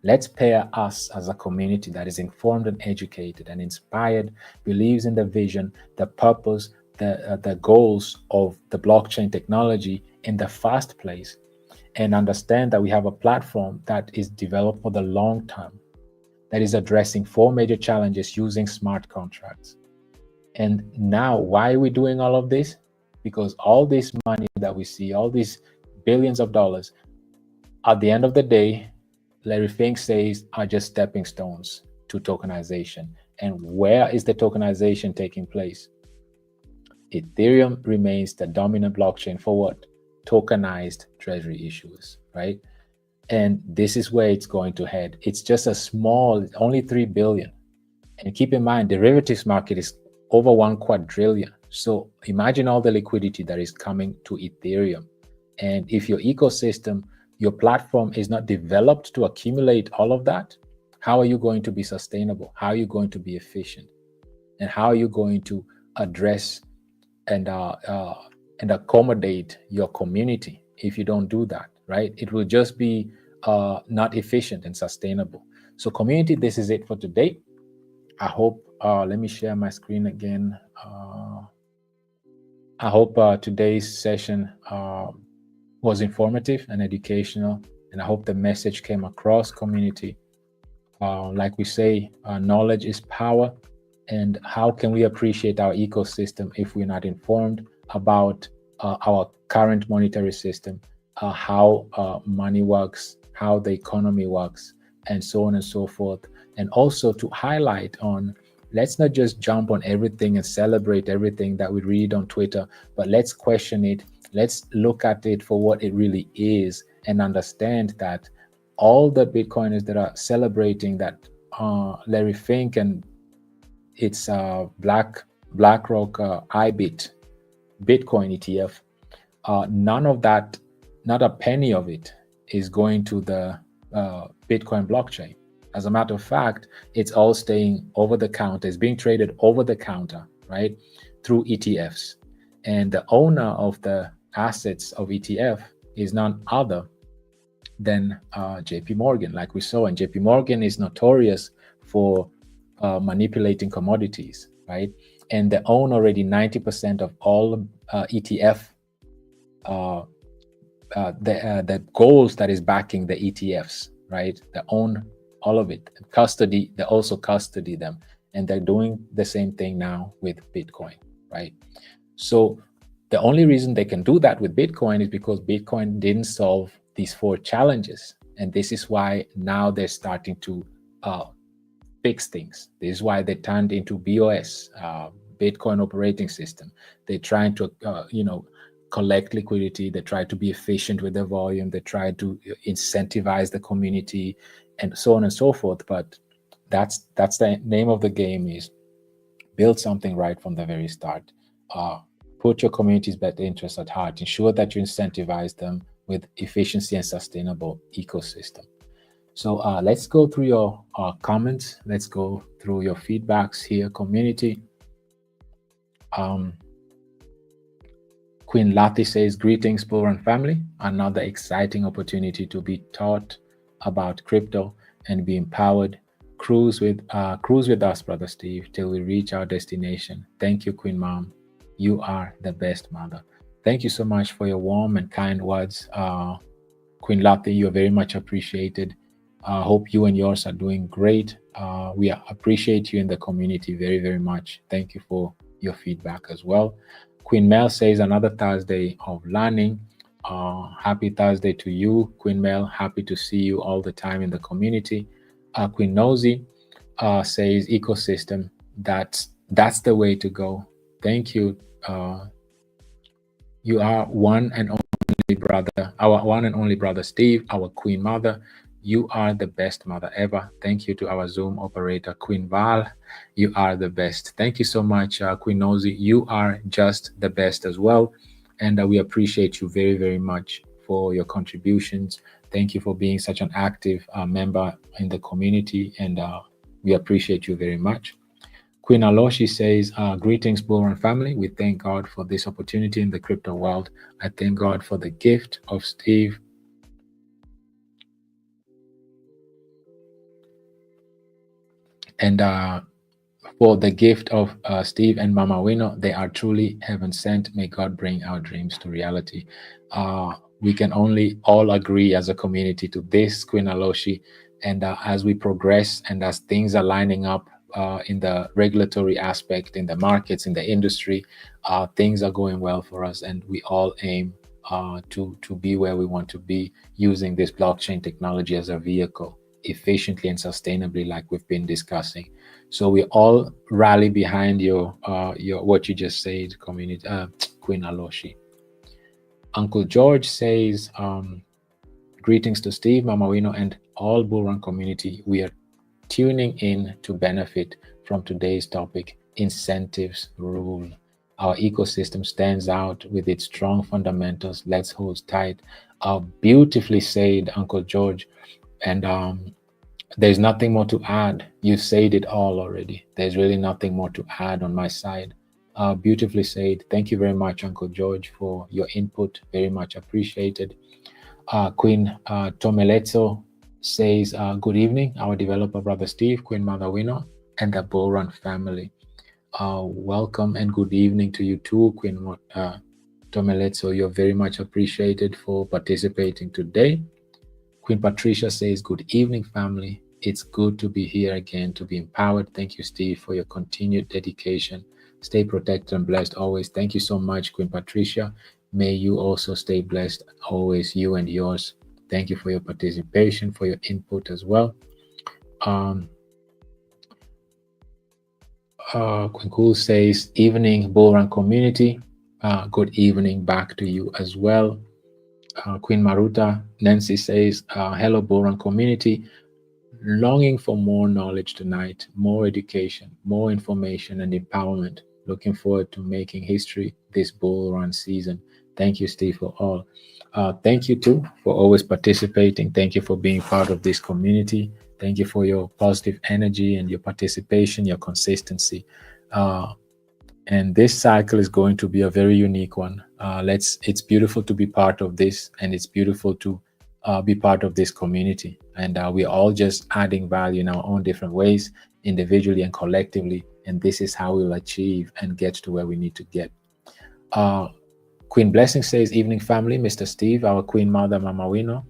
Let's pair us as a community that is informed and educated and inspired, believes in the vision, the purpose, the goals of the blockchain technology in the first place, and understand that we have a platform that is developed for the long term, that is addressing 4 major challenges using smart contracts. And now, why are we doing all of this? Because all this money that we see, all these billions of dollars, at the end of the day, Larry Fink says, are just stepping stones to tokenization. And where is the tokenization taking place? Ethereum remains the dominant blockchain for what? Tokenized treasury issues, right? And this is where it's going to head. It's just a small, only 3 billion. And keep in mind, derivatives market is over 1 quadrillion. So imagine all the liquidity that is coming to Ethereum. And if your ecosystem, your platform is not developed to accumulate all of that, how are you going to be sustainable? How are you going to be efficient? And how are you going to address and accommodate your community if you don't do that, right? It will just be not efficient and sustainable. So community, this is it for today. I hope, let me share my screen again. I hope today's session was informative and educational, and I hope the message came across, community. Like we say, knowledge is power, and how can we appreciate our ecosystem if we're not informed about our current monetary system, how money works, how the economy works, and so on and so forth. And also to highlight on, let's not just jump on everything and celebrate everything that we read on Twitter, but let's question it. Let's look at it for what it really is and understand that all the Bitcoiners that are celebrating that Larry Fink and it's BlackRock IBIT Bitcoin ETF, none of that, not a penny of it is going to the Bitcoin blockchain. As a matter of fact, it's all staying over the counter. It's being traded over the counter, right, through ETFs. And the owner of the assets of ETF is none other than JPMorgan, like we saw. And JPMorgan is notorious for manipulating commodities, right? And they own already 90% of all ETF, the goals that is backing the ETFs, right? They own all of it. Custody, they also custody them. And they're doing the same thing now with Bitcoin, right? So the only reason they can do that with Bitcoin is because Bitcoin didn't solve these 4 challenges. And this is why now they're starting to fix things. This is why they turned into BOS, Bitcoin operating system. They're trying to, collect liquidity. They try to be efficient with their volume. They try to incentivize the community and so on and so forth. But that's the name of the game, is build something right from the very start. Put your community's better interests at heart. Ensure that you incentivize them with efficiency and sustainable ecosystem. So let's go through your comments. Let's go through your feedbacks here, community. Queen Lati says, greetings, Bullrun family. Another exciting opportunity to be taught about crypto and be empowered. Cruise with us, Brother Steve, till we reach our destination. Thank you, Queen Mom. You are the best mother. Thank you so much for your warm and kind words. Queen Lati, you are very much appreciated. I hope you and yours are doing great. We appreciate you in the community very, very much. Thank you for your feedback as well. Queen Mel says, another Thursday of learning. Happy Thursday to you, Queen Mel. Happy to see you all the time in the community. Queen Nosy says ecosystem. That's the way to go. Thank you. You are one and only brother, our one and only brother Steve, our Queen Mother. You are the best mother ever. Thank you to our Zoom operator, Queen Val. You are the best. Thank you so much, Queen Nosy. You are just the best as well. And we appreciate you very, very much for your contributions. Thank you for being such an active member in the community. And we appreciate you very much. Queen Aloshi says, greetings, Bullrun family. We thank God for this opportunity in the crypto world. I thank God for the gift of Steve. And for the gift of Steve and Mama Wino. They are truly heaven sent. May God bring our dreams to reality. We can only all agree as a community to this, Queen Aloshi. And as we progress and as things are lining up in the regulatory aspect, in the markets, in the industry, things are going well for us. And we all aim to be where we want to be using this blockchain technology as a vehicle efficiently and sustainably, like we've been discussing. So we all rally behind your what you just said, community, Queen Aloshi. Uncle George says, greetings to Steve, Mama Wino, and all Bullrun community. We are tuning in to benefit from today's topic, incentives rule. Our ecosystem stands out with its strong fundamentals. Let's hold tight. Beautifully said, Uncle George. And there's nothing more to add. You've said it all already. There's really nothing more to add on my side. Beautifully said. Thank you very much, Uncle George, for your input. Very much appreciated. Queen Tomeletso says, good evening, our developer brother Steve, Queen Mother Wino, and the Bullrun family. Welcome and good evening to you too, Queen Tomeletso. You're very much appreciated for participating today. Queen Patricia says, good evening, family. It's good to be here again, to be empowered. Thank you, Steve, for your continued dedication. Stay protected and blessed always. Thank you so much, Queen Patricia. May you also stay blessed always, you and yours. Thank you for your participation, for your input as well. Queen Cool says, evening, Bullrun community. Good evening back to you as well. Queen Maruta, Nancy says, hello, Bullrun community. Longing for more knowledge tonight, more education, more information and empowerment. Looking forward to making history this Bullrun season. Thank you, Steve, for all. Thank you, too, for always participating. Thank you for being part of this community. Thank you for your positive energy and your participation, your consistency. And this cycle is going to be a very unique one. It's beautiful to be part of this, and it's beautiful to be part of this community. And we're all just adding value in our own different ways, individually and collectively. And this is how we'll achieve and get to where we need to get. Queen Blessing says, evening family, Mr. Steve, our Queen Mother, Mama Wino.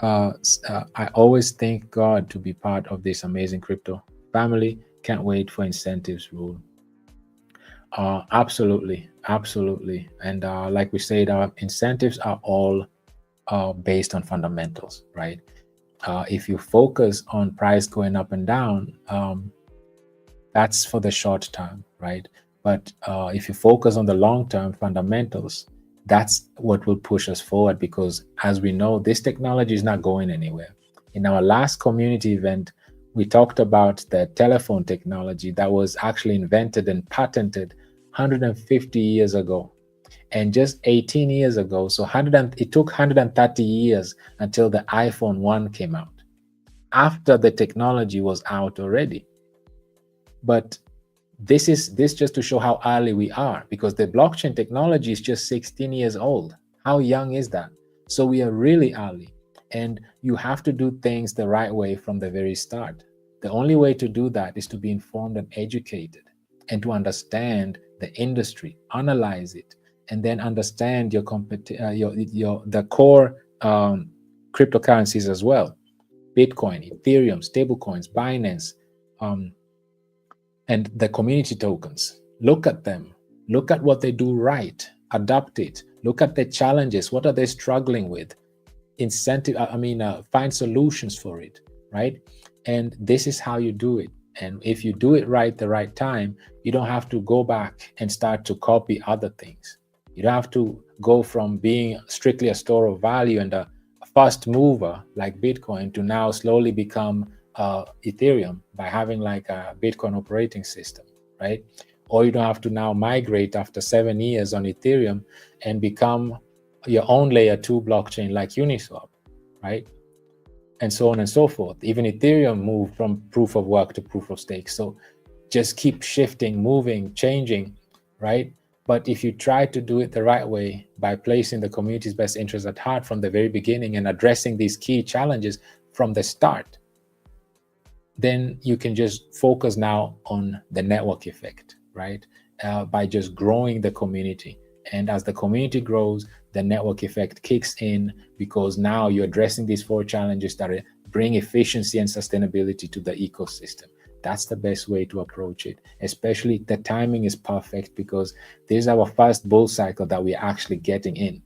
I always thank God to be part of this amazing crypto family. Can't wait for incentives rule. Absolutely. And like we said, our incentives are all based on fundamentals, right? If you focus on price going up and down, that's for the short term, right? But if you focus on the long-term fundamentals, that's what will push us forward, because as we know, this technology is not going anywhere. In our last community event, we talked about the telephone technology that was actually invented and patented 150 years ago. And just 18 years ago, so it took 130 years until the iPhone 1 came out, after the technology was out already. But this just to show how early we are, because the blockchain technology is just 16 years old. How young is that? So we are really early, and you have to do things the right way from the very start. The only way to do that is to be informed and educated, and to understand the industry, analyze it, and then understand the core cryptocurrencies as well: Bitcoin, Ethereum, stablecoins, Binance, and the community tokens. Look at them. Look at what they do right. Adopt it. Look at the challenges. What are they struggling with? Find solutions for it, right? And this is how you do it. And if you do it right the right time, you don't have to go back and start to copy other things. You don't have to go from being strictly a store of value and a fast mover like Bitcoin to now slowly become Ethereum by having like a Bitcoin operating system, right? Or you don't have to now migrate after 7 years on Ethereum and become your own layer 2 blockchain like Uniswap, right? And so on and so forth. Even Ethereum moved from proof of work to proof of stake. So just keep shifting, moving, changing, right? But if you try to do it the right way by placing the community's best interests at heart from the very beginning and addressing these key challenges from the start, then you can just focus now on the network effect, right? By just growing the community. And as the community grows, the network effect kicks in because now you're addressing these 4 challenges that bring efficiency and sustainability to the ecosystem. That's the best way to approach it. Especially the timing is perfect because this is our first bull cycle that we're actually getting in.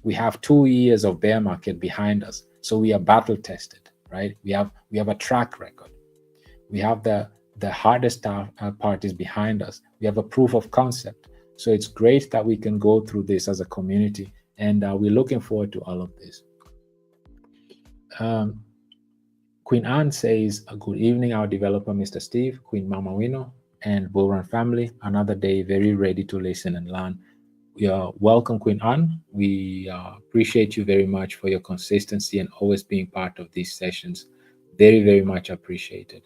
We have 2 years of bear market behind us. So we are battle tested, right? We have a track record. We have the hardest part is behind us. We have a proof of concept. So it's great that we can go through this as a community, and we're looking forward to all of this. Queen Anne says, good evening, our developer, Mr. Steve, Queen Mama Wino, and Bullrun family. Another day, very ready to listen and learn. Welcome, Queen Anne. We appreciate you very much for your consistency and always being part of these sessions. Very, very much appreciated.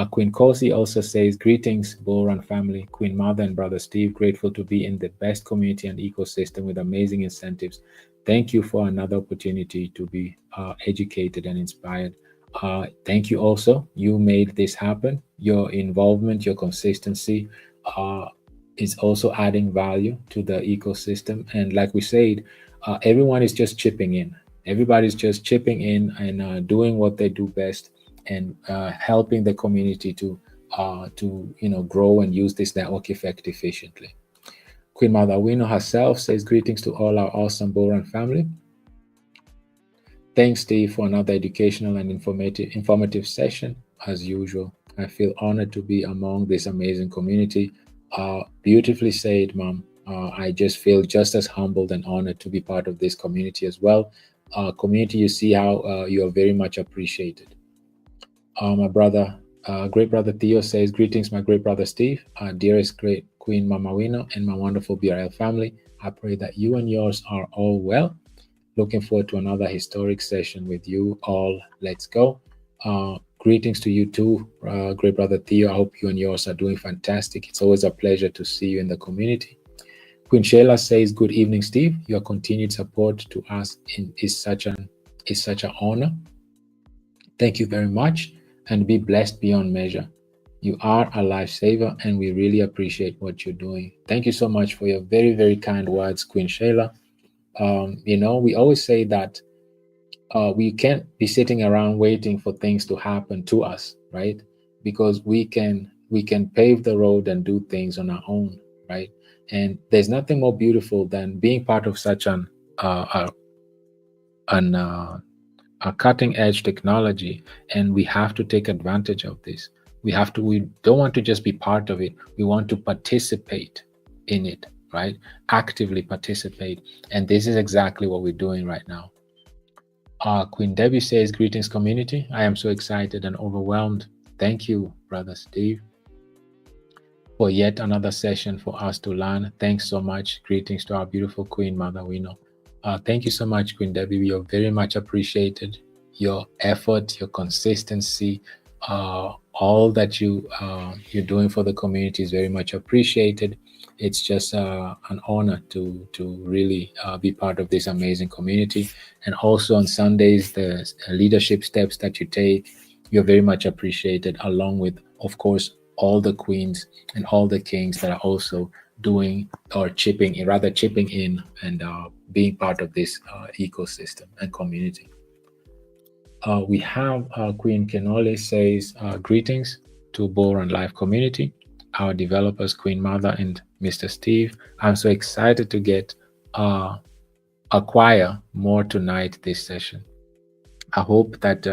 Queen Kosi also says, greetings, Bullrun family, Queen Mother and Brother Steve, grateful to be in the best community and ecosystem with amazing incentives. Thank you for another opportunity to be educated and inspired. Thank you also. You made this happen. Your involvement, your consistency is also adding value to the ecosystem. And like we said, everyone is just chipping in. Everybody's just chipping in and doing what they do best, and helping the community to grow and use this network effect efficiently. Queen Mother Wino herself says, greetings to all our awesome Bullrun family. Thanks, Steve, for another educational and informative session. As usual, I feel honored to be among this amazing community. Beautifully said, Mom. I just feel just as humbled and honored to be part of this community as well. Community, you see how you are very much appreciated. My brother, great brother Theo says, greetings, my great brother Steve, dearest great Queen Mama Wino, and my wonderful BRL family. I pray that you and yours are all well. Looking forward to another historic session with you all. Let's go. Greetings to you too, great brother Theo. I hope you and yours are doing fantastic. It's always a pleasure to see you in the community. Queen Sheila says, good evening, Steve. Your continued support to us is such an honor. Thank you very much, and be blessed beyond measure. You are a lifesaver, and we really appreciate what you're doing. Thank you so much for your very, very kind words, Queen Sheila. We always say that we can't be sitting around waiting for things to happen to us, right? Because we can pave the road and do things on our own, right? And there's nothing more beautiful than being part of such a cutting edge technology, and we have to take advantage of this. We don't want to just be part of it. We want to participate in it, right? Actively participate. And this is exactly what we're doing right now. Queen Debbie says, greetings, community. I am so excited and overwhelmed. Thank you, Brother Steve, for yet another session for us to learn. Thanks so much. Greetings to our beautiful Queen Mother Wino. Thank you so much, Queen Debbie. We are very much appreciated. Your effort, your consistency, all that you're doing for the community is very much appreciated. It's just an honor to really be part of this amazing community. And also on Sundays, the leadership steps that you take, you're very much appreciated, along with, of course, all the queens and all the kings that are also doing or chipping in and being part of this ecosystem and community. We have Queen Kenole says, greetings to Bullrun Live community, our developers, Queen Mother and Mr. Steve. I'm so excited to acquire more tonight this session. I hope that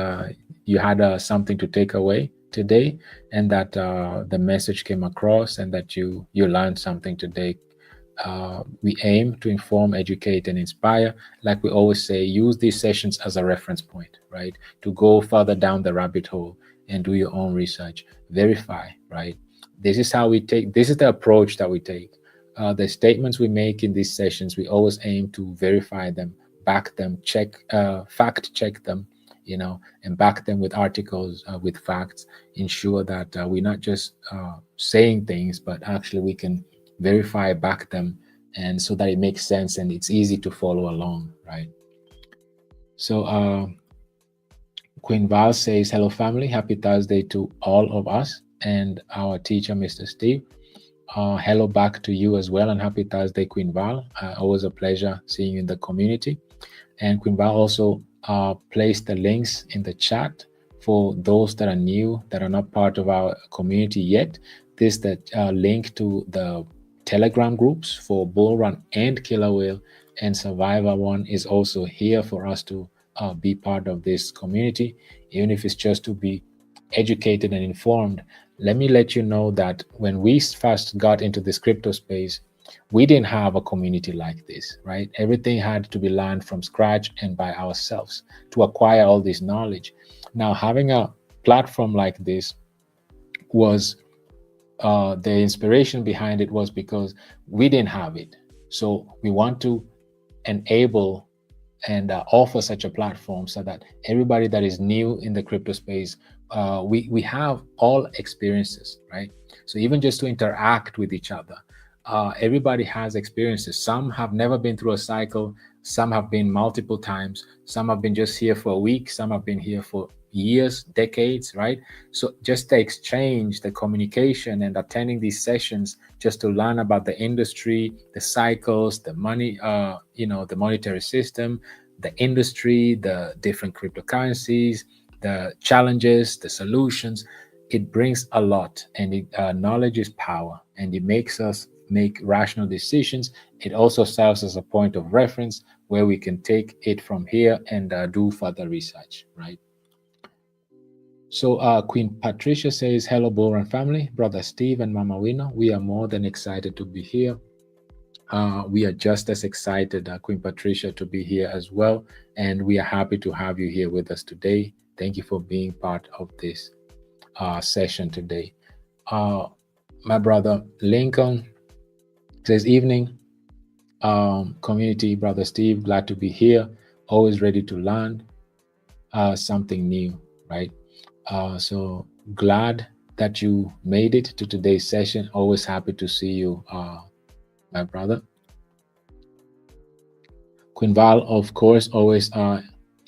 you had something to take away today, and that the message came across, and that you learned something today. We aim to inform, educate, and inspire. Like we always say, use these sessions as a reference point, right? To go further down the rabbit hole and do your own research, verify, right? This is how we take, this is the approach that we take. The statements we make in these sessions, we always aim to verify them, back them, check, fact check them, and back them with articles, with facts, ensure that we're not just saying things, but actually we can verify, back them, and so that it makes sense and it's easy to follow along, right? So Queen Val says, hello family, happy Thursday to all of us and our teacher, Mr. Steve. Hello back to you as well, and happy Thursday, Queen Val. Always a pleasure seeing you in the community. And Queen Val also placed the links in the chat for those that are new, that are not part of our community yet. This is the link to the Telegram groups for Bullrun and Killer Whale, and Survivor One is also here for us to be part of this community, even if it's just to be educated and informed. Let me let you know that when we first got into this crypto space, we didn't have a community like this, right? Everything had to be learned from scratch and by ourselves to acquire all this knowledge. Now, having a platform like this was the inspiration behind it was because we didn't have it. So we want to enable and offer such a platform so that everybody that is new in the crypto space, we have all experiences, right? So even just to interact with each other, everybody has experiences. Some have never been through a cycle, some have been multiple times, some have been just here for a week, some have been here for years, decades, right? So just the exchange, the communication, and attending these sessions just to learn about the industry, the cycles, the money, the monetary system, the industry, the different cryptocurrencies, the challenges, the solutions, it brings a lot. And knowledge is power, and it makes us make rational decisions. It also serves as a point of reference where we can take it from here and do further research, right? So Queen Patricia says, hello, Bullrun family, Brother Steve and Mama Wino. We are more than excited to be here. We are just as excited, Queen Patricia, to be here as well. And we are happy to have you here with us today. Thank you for being part of this session today. My brother Lincoln says, evening, community, Brother Steve, glad to be here. Always ready to learn something new, right? So glad that you made it to today's session. Always happy to see you, my brother. Queen Val, of course, always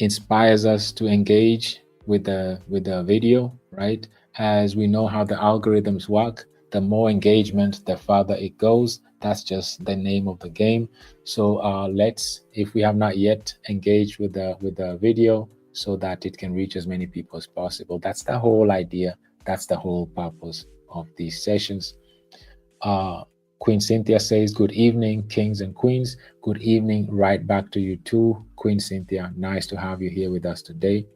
inspires us to engage with the video, right? As we know how the algorithms work, the more engagement, the farther it goes. That's just the name of the game. So let's, if we have not yet engaged with the video, so that it can reach as many people as possible. That's the whole idea. That's the whole purpose of these sessions. Queen Cynthia says, good evening, kings and queens. Good evening, right back to you too, Queen Cynthia. Nice to have you here with us today.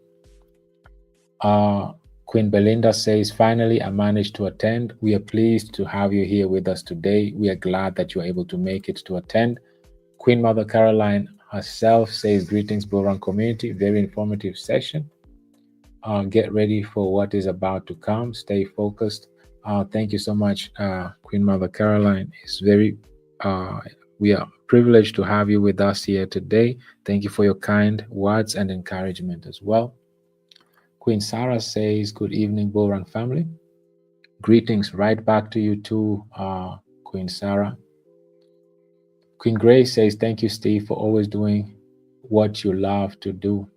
Queen Belinda says, finally, I managed to attend. We are pleased to have you here with us today. We are glad that you're able to make it to attend. Queen Mother Caroline herself says, greetings, Bullrun community. Very informative session. Get ready for what is about to come. Stay focused. Thank you so much, Queen Mother Caroline. It's very, we are privileged to have you with us here today. Thank you for your kind words and encouragement as well. Queen Sarah says, good evening, Bullrun family. Greetings right back to you too, Queen Sarah. Queen Grace says, thank you, Steve, for always doing what you love to do,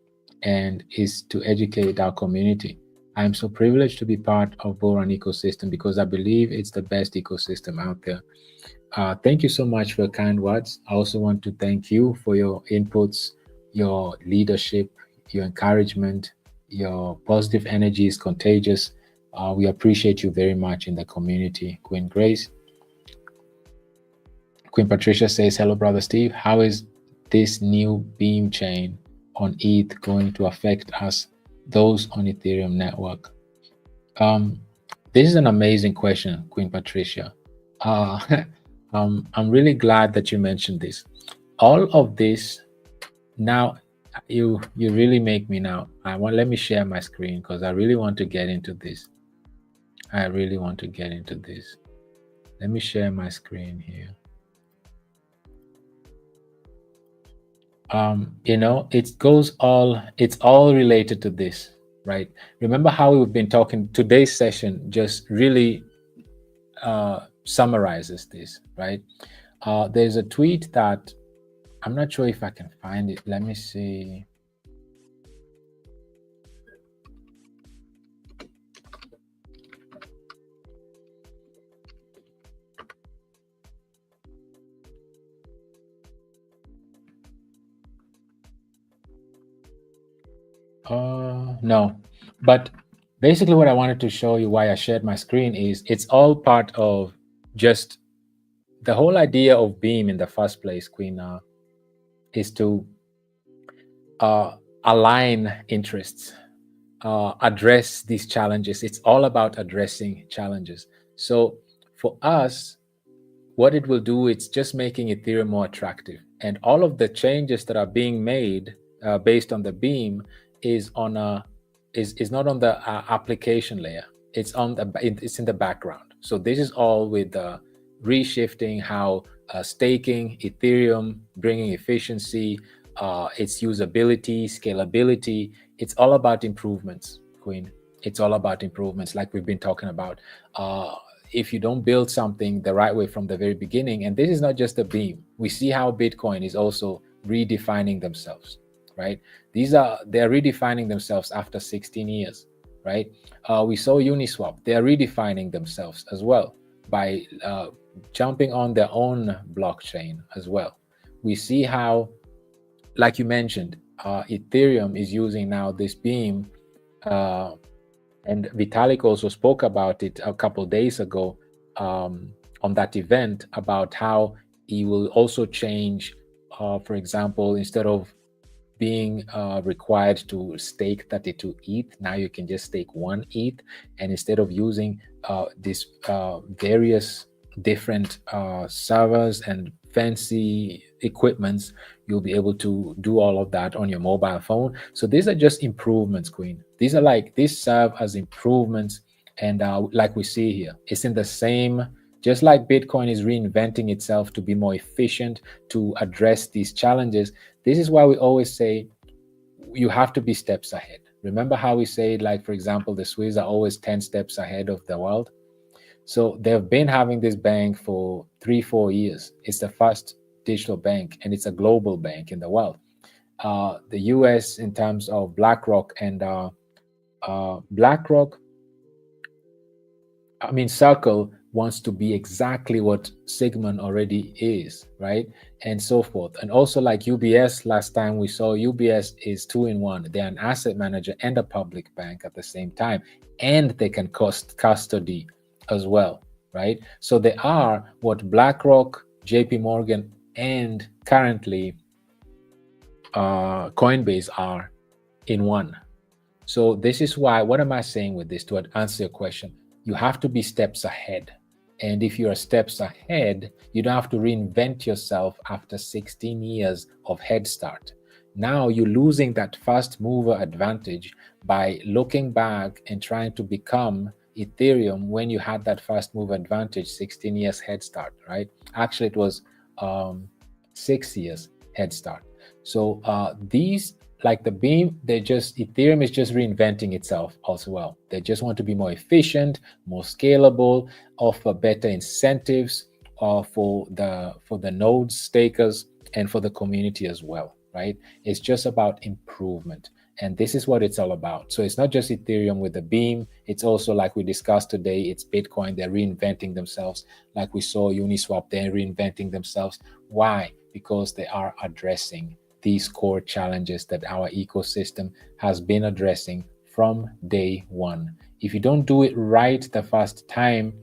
and is to educate our community. I am so privileged to be part of Bullrun ecosystem because I believe it's the best ecosystem out there. Thank you so much for your kind words. I also want to thank you for your inputs, your leadership, your encouragement. Your positive energy is contagious. We appreciate you very much in the community, Queen Grace. Queen Patricia says, hello, Brother Steve. How is this new beam chain on ETH going to affect us those on Ethereum network? This is an amazing question, Queen Patricia. I'm really glad that you mentioned this. All of this now, you really make me now. Let me share my screen because I really want to get into this. I really want to get into this. Let me share my screen here. It's all related to this, right? Remember how we've been talking. Today's session just really summarizes this, right? There's a tweet that I'm not sure if I can find it. Let me see. No, but basically what I wanted to show you why I shared my screen is it's all part of just the whole idea of Beam in the first place, Queen, is to align interests, address these challenges. It's all about addressing challenges. So for us, what it will do, it's just making Ethereum more attractive. And all of the changes that are being made based on the Beam is not on the application layer. It's in the background. So this is all with reshifting how staking Ethereum, bringing efficiency, its usability, scalability. It's all about improvements, Queen. It's all about improvements, like we've been talking about. If you don't build something the right way from the very beginning, and this is not just a Beam, we see how Bitcoin is also redefining themselves, right? They're redefining themselves after 16 years, right? We saw Uniswap, they're redefining themselves as well by jumping on their own blockchain as well. We see how, like you mentioned, Ethereum is using now this Beam, and Vitalik also spoke about it a couple of days ago on that event about how he will also change, for example, instead of being required to stake 32 ETH, now you can just stake 1 ETH, and instead of using these various different servers and fancy equipments, you'll be able to do all of that on your mobile phone. So these are just improvements, Queen. These serve as improvements, and like we see here, it's in the same, just like Bitcoin is reinventing itself to be more efficient, to address these challenges. This is why we always say you have to be steps ahead. Remember how we say, like, for example, the Swiss are always 10 steps ahead of the world? So they've been having this bank for 3-4 years. It's the first digital bank, and it's a global bank in the world. The US, in terms of BlackRock and Circle wants to be exactly what Sigmund already is, right? And so forth. And also, like UBS, last time we saw, UBS is 2-in-1. They're an asset manager and a public bank at the same time, and they can custody as well, right? So they are what BlackRock, JPMorgan, and currently Coinbase are in one. So this is why, what am I saying with this? To answer your question, you have to be steps ahead. And if you are steps ahead, you don't have to reinvent yourself after 16 years of head start. Now you're losing that first mover advantage by looking back and trying to become Ethereum when you had that first mover advantage, 16 years head start, right? Actually, it was 6 years head start. So these, like the Beam, Ethereum is just reinventing itself as well. They just want to be more efficient, more scalable, offer better incentives for the nodes stakers and for the community as well, right? It's just about improvement. And this is what it's all about. So it's not just Ethereum with the Beam. It's also, like we discussed today, it's Bitcoin. They're reinventing themselves. Like we saw Uniswap, they're reinventing themselves. Why? Because they are addressing these core challenges that our ecosystem has been addressing from day one. If you don't do it right the first time,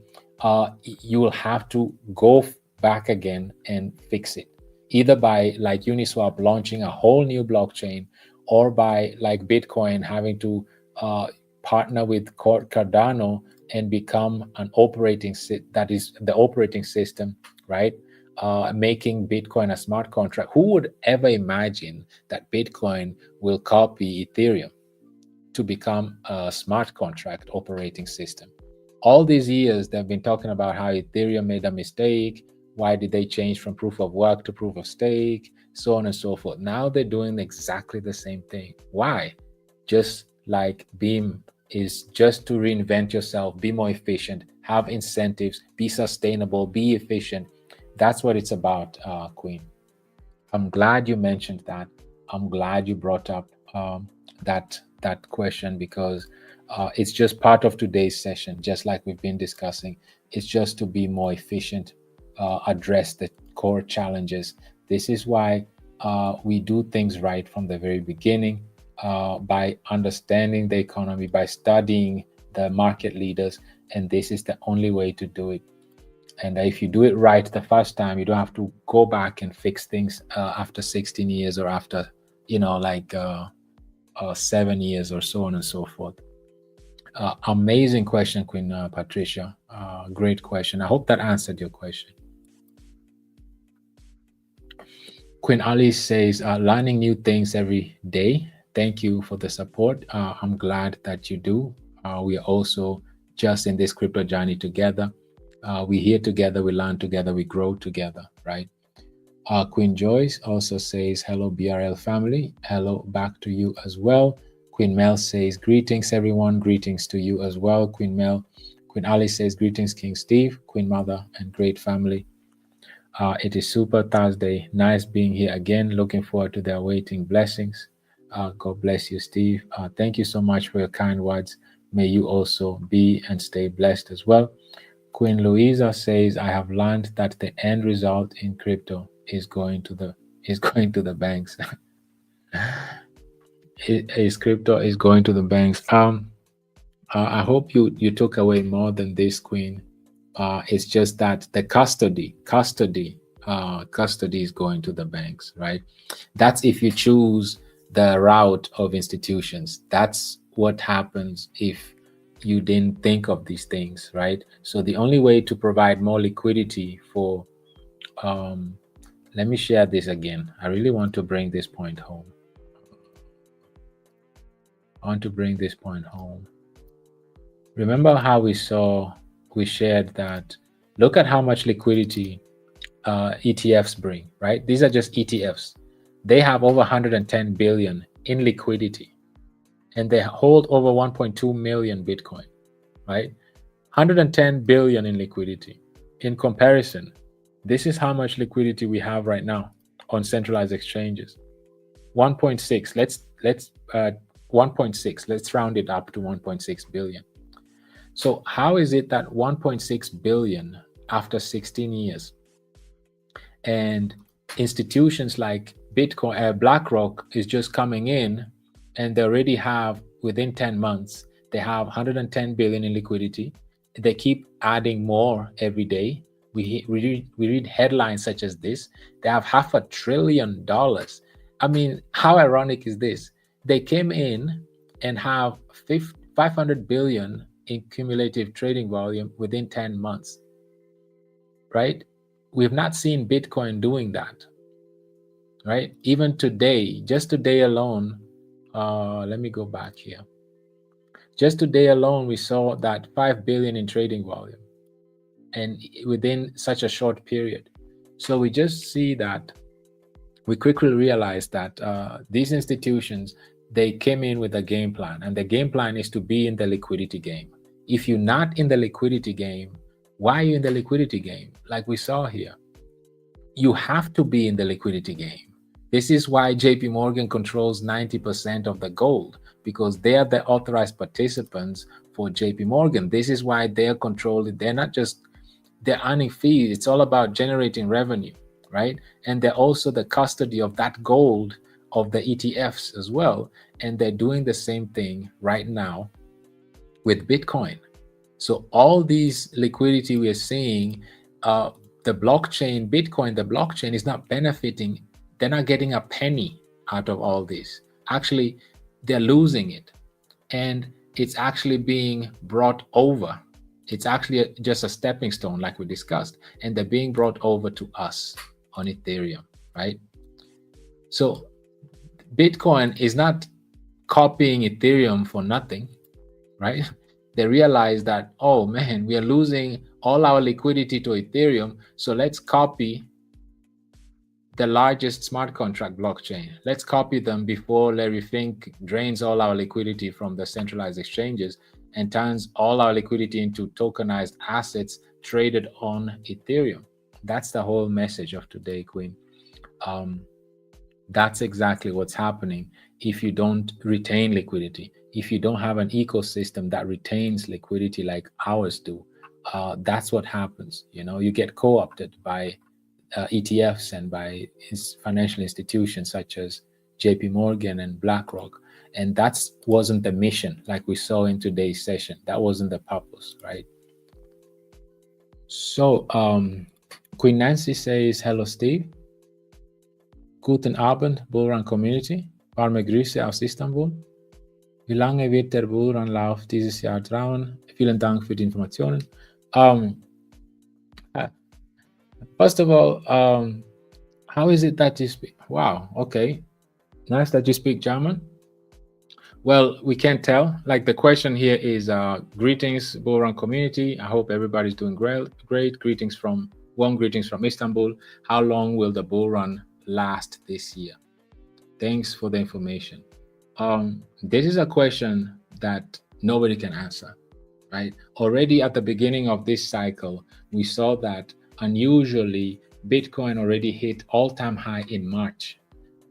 you will have to go back again and fix it, either by, like Uniswap, launching a whole new blockchain, or by, like Bitcoin, having to partner with Cardano and become an operating that is the operating system, right? Making Bitcoin a smart contract. Who would ever imagine that Bitcoin will copy Ethereum to become a smart contract operating system? All these years, they've been talking about how Ethereum made a mistake. Why did they change from proof of work to proof of stake? So on and so forth. Now they're doing exactly the same thing. Why? Just like Beam is just to reinvent yourself, be more efficient, have incentives, be sustainable, be efficient. That's what it's about, Queen. I'm glad you mentioned that. I'm glad you brought up that question, because it's just part of today's session, just like we've been discussing. It's just to be more efficient, address the core challenges. This is why we do things right from the very beginning, by understanding the economy, by studying the market leaders, and this is the only way to do it. And if you do it right the first time, you don't have to go back and fix things after 16 years or after, 7 years or so on and so forth. Amazing question, Queen Patricia. Great question. I hope that answered your question. Queen Alice says, learning new things every day. Thank you for the support. I'm glad that you do. We are also just in this crypto journey together. We're here together, we learn together, we grow together, right? Queen Joyce also says, hello, BRL family. Hello back to you as well. Queen Mel says, greetings, everyone. Greetings to you as well, Queen Mel. Queen Alice says, greetings, King Steve, Queen Mother, and great family. It is Super Thursday. Nice being here again. Looking forward to the awaiting blessings. God bless you, Steve. Thank you so much for your kind words. May you also be and stay blessed as well. Queen Louisa says, I have learned that the end result in crypto is going to the banks. Crypto is going to the banks. I hope you took away more than this, Queen. It's just that the custody is going to the banks, right? That's if you choose the route of institutions. That's what happens if you didn't think of these things, right? So the only way to provide more liquidity for, let me share this again. I really want to bring this point home. Remember how we shared that, look at how much liquidity ETFs bring, right? These are just ETFs. They have over 110 billion in liquidity, and they hold over 1.2 million Bitcoin, right? 110 billion in liquidity. In comparison, this is how much liquidity we have right now on centralized exchanges. 1.6. Let's 1.6. Let's round it up to 1.6 billion. So how is it that 1.6 billion after 16 years, and institutions like Bitcoin, BlackRock is just coming in, and they already have, within 10 months, they have 110 billion in liquidity. They keep adding more every day. We read headlines such as this. They have $500 billion. I mean, how ironic is this? They came in and have 500 billion in cumulative trading volume within 10 months, right? We've not seen Bitcoin doing that, right? Even today, just today alone, let me go back here. Just today alone, we saw that 5 billion in trading volume, and within such a short period. So we just see that, we quickly realize that these institutions, they came in with a game plan, and the game plan is to be in the liquidity game. If you're not in the liquidity game, why are you in the liquidity game? Like we saw here, you have to be in the liquidity game. This is why JPMorgan controls 90% of the gold, because they are the authorized participants for JPMorgan. This is why they're controlling. They're earning fees. It's all about generating revenue, right? And they're also the custody of that gold of the ETFs as well. And they're doing the same thing right now with Bitcoin. So all these liquidity we're seeing, the blockchain, Bitcoin, the blockchain is not benefiting. They're not getting a penny out of all this. Actually, they're losing it. and it's actually being brought over. It's actually just a stepping stone, like we discussed, and they're being brought over to us on Ethereum, right? So Bitcoin is not copying Ethereum for nothing, right? They realize that, oh man, we are losing all our liquidity to Ethereum, so let's copy the largest smart contract blockchain. Let's copy them before Larry Fink drains all our liquidity from the centralized exchanges and turns all our liquidity into tokenized assets traded on Ethereum. That's the whole message of today, Queen. That's exactly what's happening if you don't retain liquidity. If you don't have an ecosystem that retains liquidity like ours do, that's what happens. You get co-opted by ETFs and by financial institutions such as JPMorgan and BlackRock. And that wasn't the mission, like we saw in today's session. That wasn't the purpose, right? So Queen Nancy says, hello, Steve. Guten Abend, Bullrun Community. Warme Grüße aus Istanbul. Wie lange wird der Bullrun-Lauf dieses Jahr dauern? Vielen Dank für die Informationen. First of all, how is it that you speak? Wow, okay. Nice that you speak German. Well, we can't tell. Like the question here is, greetings, Bullrun community. I hope everybody's doing great. Warm greetings from Istanbul. How long will the Bullrun last this year? Thanks for the information. This is a question that nobody can answer, right? Already at the beginning of this cycle, we saw that unusually Bitcoin already hit all-time high in March,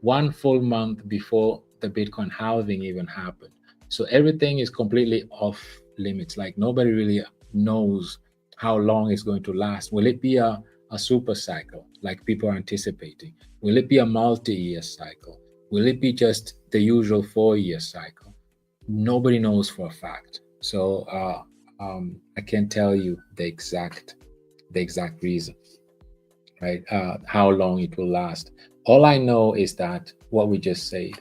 1 full month before the Bitcoin halving even happened. So everything is completely off limits. Like nobody really knows how long it's going to last. Will it be a super cycle like people are anticipating? Will it be a multi-year cycle? Will it be just the usual 4-year cycle? Nobody knows for a fact. So I can't tell you the exact reason, right? How long it will last. All I know is that what we just said,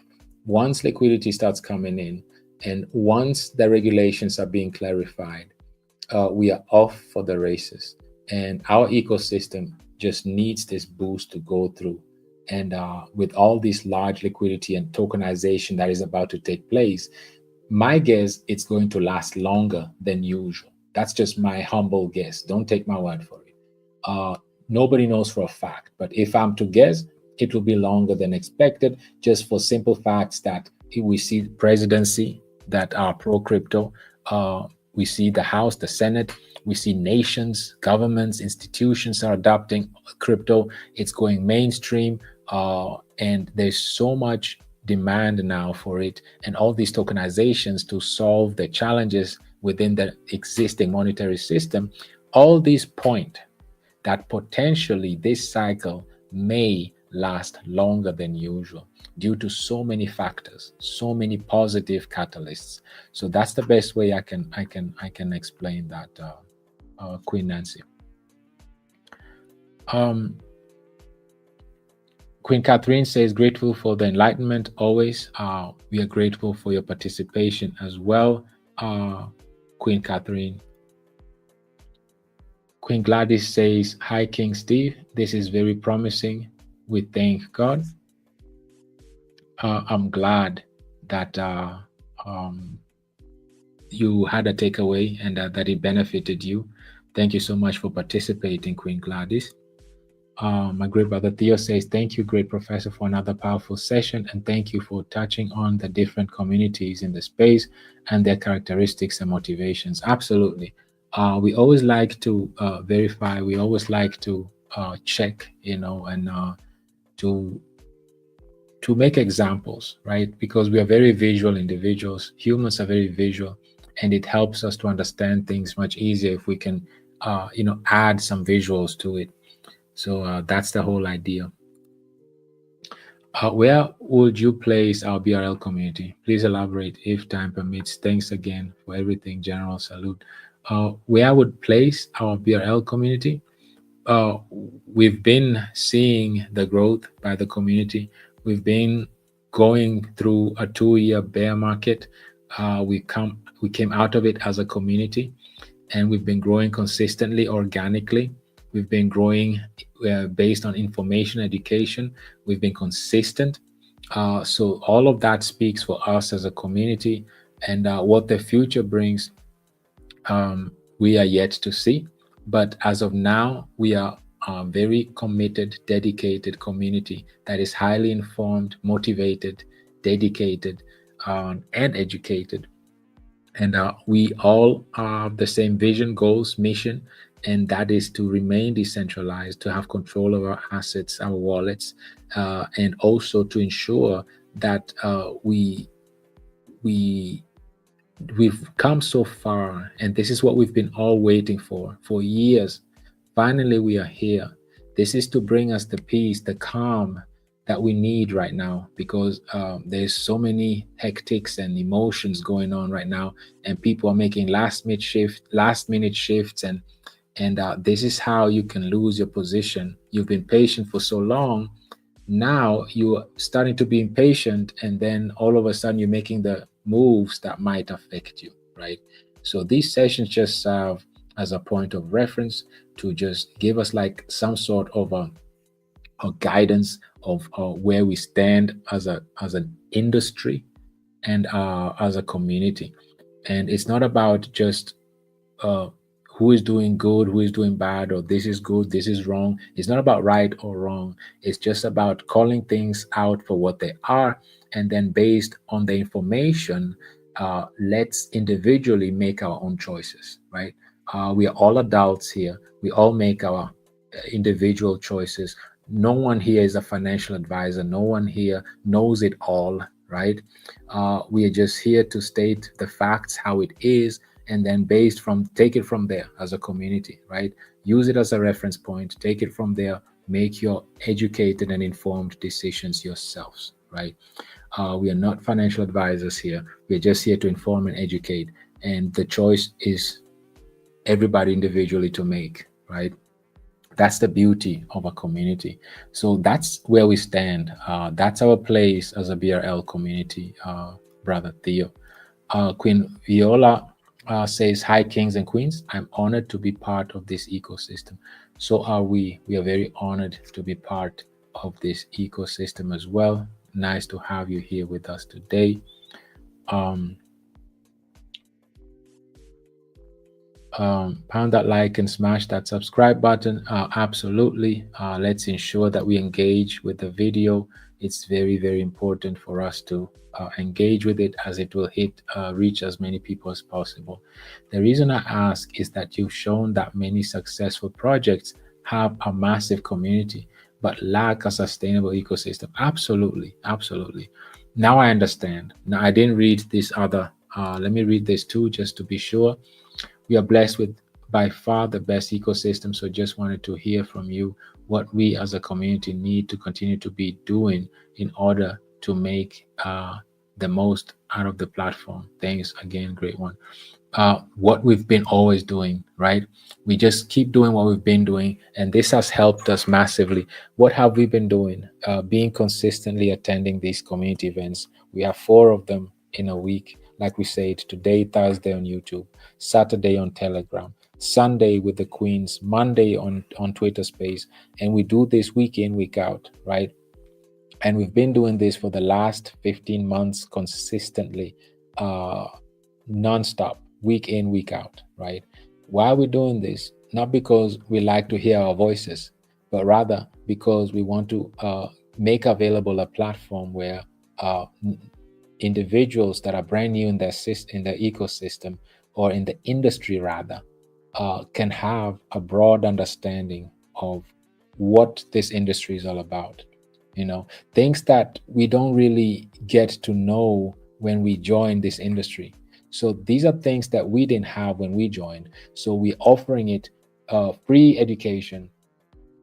once liquidity starts coming in and once the regulations are being clarified, we are off for the races. And our ecosystem just needs this boost to go through. And with all this large liquidity and tokenization that is about to take place, my guess, it's going to last longer than usual. That's just my humble guess. Don't take my word for it. Nobody knows for a fact. But if I'm to guess, it will be longer than expected, just for simple facts that we see presidency that are pro-crypto. We see the House, the Senate. We see nations, governments, institutions are adopting crypto. It's going mainstream. And there's so much demand now for it, and all these tokenizations to solve the challenges within the existing monetary system. All these point that potentially this cycle may last longer than usual due to so many factors, so many positive catalysts. So that's the best way I can explain that, Queen Nancy. Queen Catherine says, grateful for the enlightenment always. We are grateful for your participation as well, Queen Catherine. Queen Gladys says, hi, King Steve. This is very promising. We thank God. I'm glad that you had a takeaway and that it benefited you. Thank you so much for participating, Queen Gladys. My great brother Theo says, thank you, great professor, for another powerful session, and thank you for touching on the different communities in the space and their characteristics and motivations. Absolutely. We always like to verify, we always like to check, and to make examples, right? Because we are very visual individuals. Humans are very visual, and it helps us to understand things much easier if we can, add some visuals to it. So that's the whole idea. Where would you place our BRL community? Please elaborate if time permits. Thanks again for everything. General salute. Where I would place our BRL community? We've been seeing the growth by the community. We've been going through a 2-year bear market. we came out of it as a community, and we've been growing consistently, organically. We've been growing based on information education. We've been consistent. So all of that speaks for us as a community, and what the future brings, we are yet to see. But as of now, we are a very committed, dedicated community that is highly informed, motivated, dedicated, and educated. And we all have the same vision, goals, mission, and that is to remain decentralized, to have control of our assets, our wallets, and also to ensure that we we've come so far, and this is what we've been all waiting for years. Finally, we are here. This is to bring us the peace, the calm that we need right now, because there's so many hectics and emotions going on right now, and people are making last minute shifts, and this is how you can lose your position. You've been patient for so long. Now you're starting to be impatient, and then all of a sudden you're making the moves that might affect you, right? So these sessions just serve as a point of reference to just give us like some sort of a guidance of where we stand as an industry and as a community. And it's not about just uh, who is doing good, who is doing bad, or this is good, this is wrong. It's not about right or wrong. It's just about calling things out for what they are. And then based on the information, let's individually make our own choices, right? We are all adults here. We all make our individual choices. No one here is a financial advisor. No one here knows it all, right? We are just here to state the facts, how it is, and then take it from there as a community, right? Use it as a reference point, take it from there, make your educated and informed decisions yourselves, right? We are not financial advisors here. We're just here to inform and educate, and the choice is everybody individually to make, right? That's the beauty of a community. So that's where we stand. That's our place as a BRL community, brother Theo. Queen Viola says, "Hi, kings and queens. I'm honored to be part of this ecosystem." So are we. We are very honored to be part of this ecosystem as well. Nice to have you here with us today. Pound that like and smash that subscribe button. Absolutely. Let's ensure that we engage with the video. It's very, very important for us to engage with it, as it will reach as many people as possible. The reason I ask is that you've shown that many successful projects have a massive community but lack a sustainable ecosystem. Absolutely, absolutely. Now I understand. Now I didn't read this other. Let me read this too, just to be sure. We are blessed with by far the best ecosystem. So just wanted to hear from you what we as a community need to continue to be doing in order to make the most out of the platform. Thanks again, great one. What we've been always doing, right? We just keep doing what we've been doing, and this has helped us massively. What have we been doing? Being consistently attending these community events. We have 4 of them in a week. Like we said, today, Thursday on YouTube, Saturday on Telegram, Sunday with the Queens, Monday on Twitter Space, and we do this week in, week out, right? And we've been doing this for the last 15 months consistently, non-stop, week in, week out, right? Why are we doing this? Not because we like to hear our voices, but rather because we want to make available a platform where individuals that are brand new in the ecosystem, or in the industry rather, can have a broad understanding of what this industry is all about. Things that we don't really get to know when we join this industry. So these are things that we didn't have when we joined. So we're offering it free education,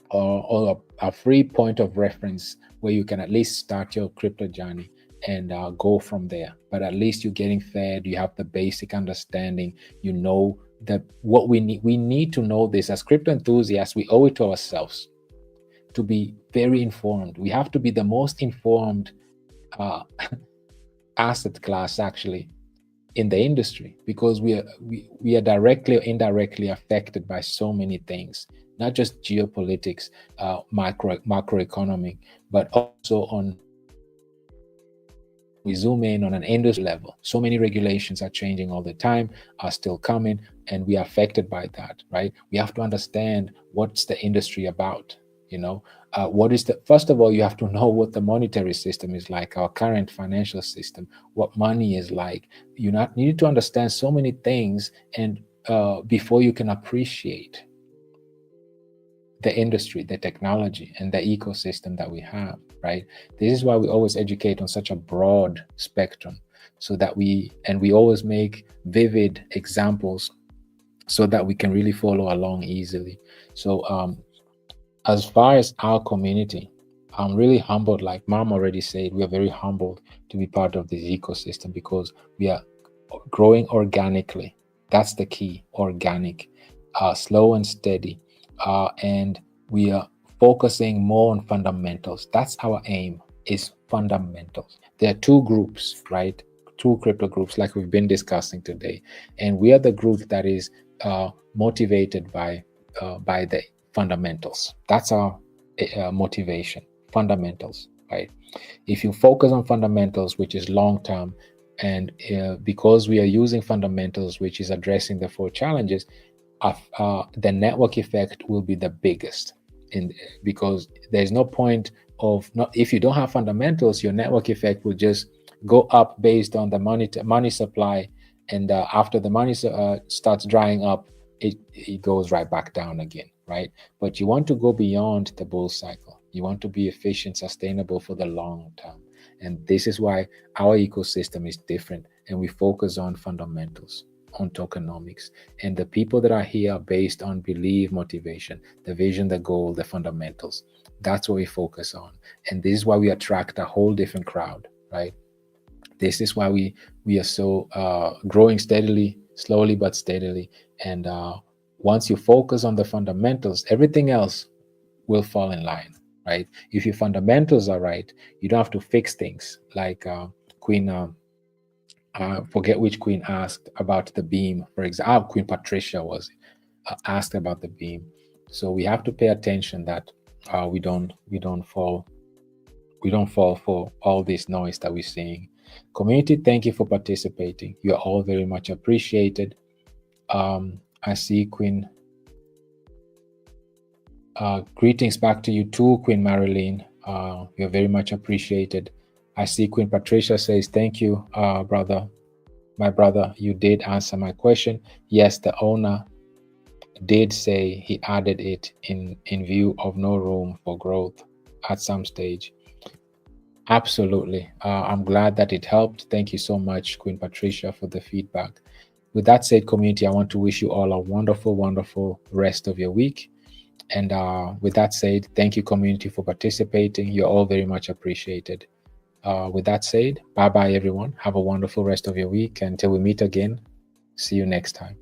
or a free point of reference where you can at least start your crypto journey and go from there. But at least you're getting fed, you have the basic understanding, you know that what we need to know this. As crypto enthusiasts, we owe it to ourselves to be very informed. We have to be the most informed asset class, actually. in the industry, because we are directly or indirectly affected by so many things, not just geopolitics, macroeconomic, but also on, we zoom in on an industry level. So many regulations are changing all the time, are still coming, and we are affected by that, right? We have to understand what's the industry about. What is the, first of all, you have to know what the monetary system is like, our current financial system, what money is like. You need to understand so many things, and before you can appreciate the industry, the technology, and the ecosystem that we have, right? This is why we always educate on such a broad spectrum, so that we always make vivid examples so that we can really follow along easily. So as far as our community, I'm really humbled. Like Mom already said, we are very humbled to be part of this ecosystem, because we are growing organically. That's the key, organic, slow and steady. And we are focusing more on fundamentals. That's our aim, is fundamentals. There are two groups, right? Two crypto groups, like we've been discussing today. And we are the group that is motivated by the fundamentals. That's our motivation, fundamentals, right? If you focus on fundamentals, which is long term, and because we are using fundamentals, which is addressing the four challenges, the network effect will be the biggest. Because there's no point of not, if you don't have fundamentals, your network effect will just go up based on the money supply, and after the money starts drying up, it goes right back down again, right? But you want to go beyond the bull cycle. You want to be efficient, sustainable for the long term. And this is why our ecosystem is different, and we focus on fundamentals, on tokenomics. And the people that are here are based on belief, motivation, the vision, the goal, the fundamentals. That's what we focus on. And this is why we attract a whole different crowd, right? This is why we are so growing steadily, slowly but steadily. And once you focus on the fundamentals, everything else will fall in line, right? If your fundamentals are right, you don't have to fix things. Like Queen, forget which queen asked about the beam, for example. Queen Patricia was asked about the beam. So we have to pay attention that we don't fall for all this noise that we're seeing. Community, thank you for participating. You are all very much appreciated. I see Queen. Greetings back to you too, Queen Marilyn. You're very much appreciated. I see Queen Patricia says, thank you, brother. My brother, you did answer my question. Yes, the owner did say he added it in view of no room for growth at some stage. Absolutely. I'm glad that it helped. Thank you so much, Queen Patricia, for the feedback. With that said, community, I want to wish you all a wonderful, wonderful rest of your week. And with that said, thank you, community, for participating. You're all very much appreciated. With that said, bye-bye, everyone. Have a wonderful rest of your week. Until we meet again, see you next time.